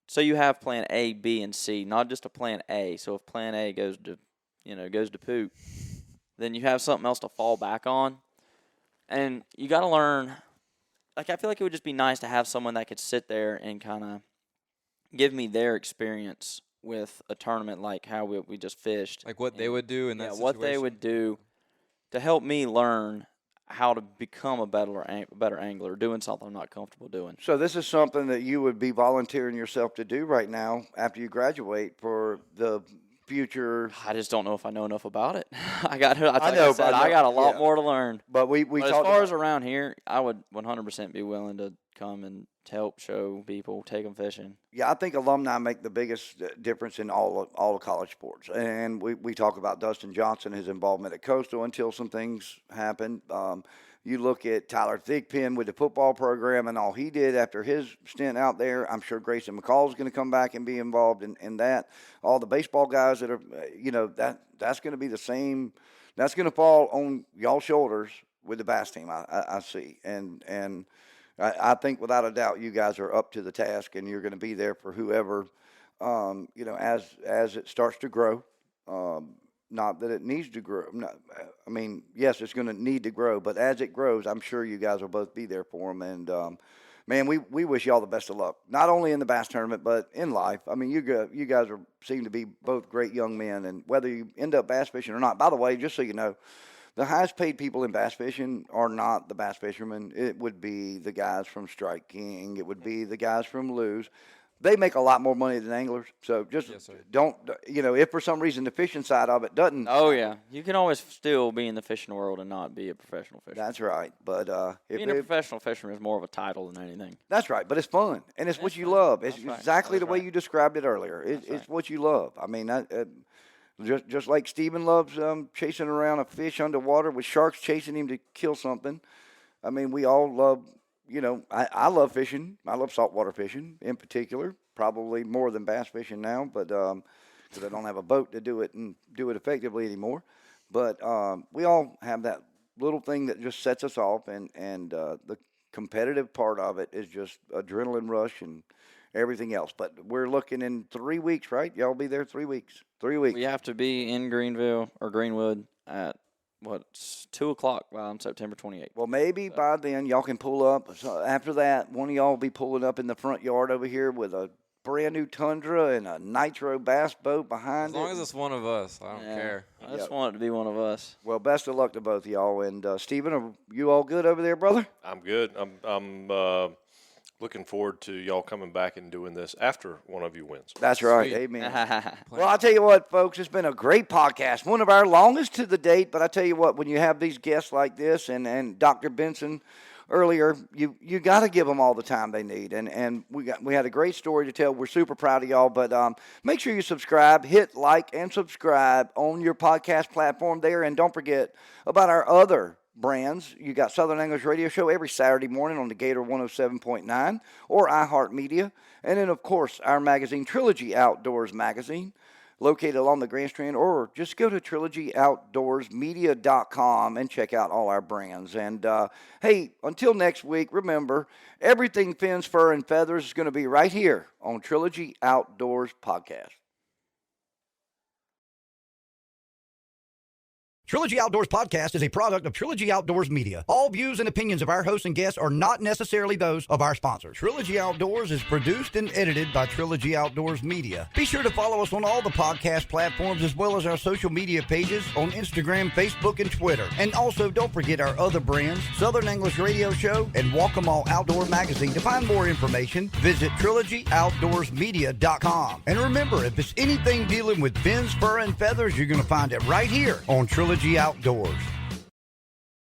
So you have plan A, B, and C, not just a plan A. So if plan A goes to poop, then you have something else to fall back on. And you got to learn. I feel like it would just be nice to have someone that could sit there and kind of give me their experience with a tournament like how we just fished. Like what they would do in that situation. What they would do to help me learn how to become a better angler, doing something I'm not comfortable doing. So this is something that you would be volunteering yourself to do right now after you graduate for the future. I just don't know if I know enough about it. I got a lot more to learn. But as far as around here, I would 100% be willing to come and help show people, take them fishing. Yeah, I think alumni make the biggest difference in all of college sports. And we talk about Dustin Johnson, his involvement at Coastal until some things happened. You look at Tyler Thigpen with the football program and all he did after his stint out there. I'm sure Grayson McCall is going to come back and be involved in that. All the baseball guys that are, that's going to be the same. That's going to fall on y'all's shoulders with the Bass team, I see. And I think without a doubt you guys are up to the task, and you're going to be there for whoever, as it starts to grow. Not that it needs to grow. Yes, it's going to need to grow, but as it grows, I'm sure you guys will both be there for them. And, man, we wish y'all the best of luck, not only in the bass tournament, but in life. You guys seem to be both great young men, and whether you end up bass fishing or not. By the way, just so you know, the highest paid people in bass fishing are not the bass fishermen. It would be the guys from Strike King. It would be the guys from Lou's. They make a lot more money than anglers. So just don't, if for some reason the fishing side of it doesn't. Oh, yeah. You can always still be in the fishing world and not be a professional fisherman. That's right. But being a professional fisherman is more of a title than anything. That's right. But it's fun. And it's what you love. It's exactly the way you described it earlier. It's what you love. Just like Steven loves chasing around a fish underwater with sharks chasing him to kill something. We all love, I love fishing. I love saltwater fishing in particular, probably more than bass fishing now, but because I don't have a boat to do it and do it effectively anymore. But we all have that little thing that just sets us off, and the competitive part of it is just adrenaline rush and everything else. But we're looking in 3 weeks, right? Y'all be there 3 weeks. 3 weeks. We have to be in Greenville or Greenwood at 2 o'clock on September 28th. Well, maybe by then y'all can pull up. So after that, one of y'all will be pulling up in the front yard over here with a brand new Tundra and a nitro bass boat behind it. As long as it's one of us, I don't care. I just want it to be one of us. Well, best of luck to both of y'all. And Steven, are you all good over there, brother? I'm good. I'm looking forward to y'all coming back and doing this after one of you wins. That's right. Sweet. Amen. Well, I'll tell you what, folks, it's been a great podcast. One of our longest to the date, but I tell you what, when you have these guests like this and Dr. Benson earlier, you got to give them all the time they need. And we had a great story to tell. We're super proud of y'all, but make sure you subscribe, hit like and subscribe on your podcast platform there. And don't forget about our other brands. You got Southern Anglers Radio Show every Saturday morning on the Gator 107.9 or iHeartMedia. And then, of course, our magazine, Trilogy Outdoors Magazine. located along the Grand Strand, or just go to TrilogyOutdoorsMedia.com and check out all our brands. And, hey, until next week, remember, everything fins, fur, and feathers is going to be right here on Trilogy Outdoors Podcast. Trilogy Outdoors Podcast is a product of Trilogy Outdoors Media. All views and opinions of our hosts and guests are not necessarily those of our sponsors. Trilogy Outdoors is produced and edited by Trilogy Outdoors Media. Be sure to follow us on all the podcast platforms as well as our social media pages on Instagram, Facebook, and Twitter. And also don't forget our other brands, Southern English Radio Show and Walk 'Em All Outdoor Magazine. To find more information, visit TrilogyOutdoorsMedia.com. And remember, if it's anything dealing with fins, fur, and feathers, you're going to find it right here on Trilogy Outdoors.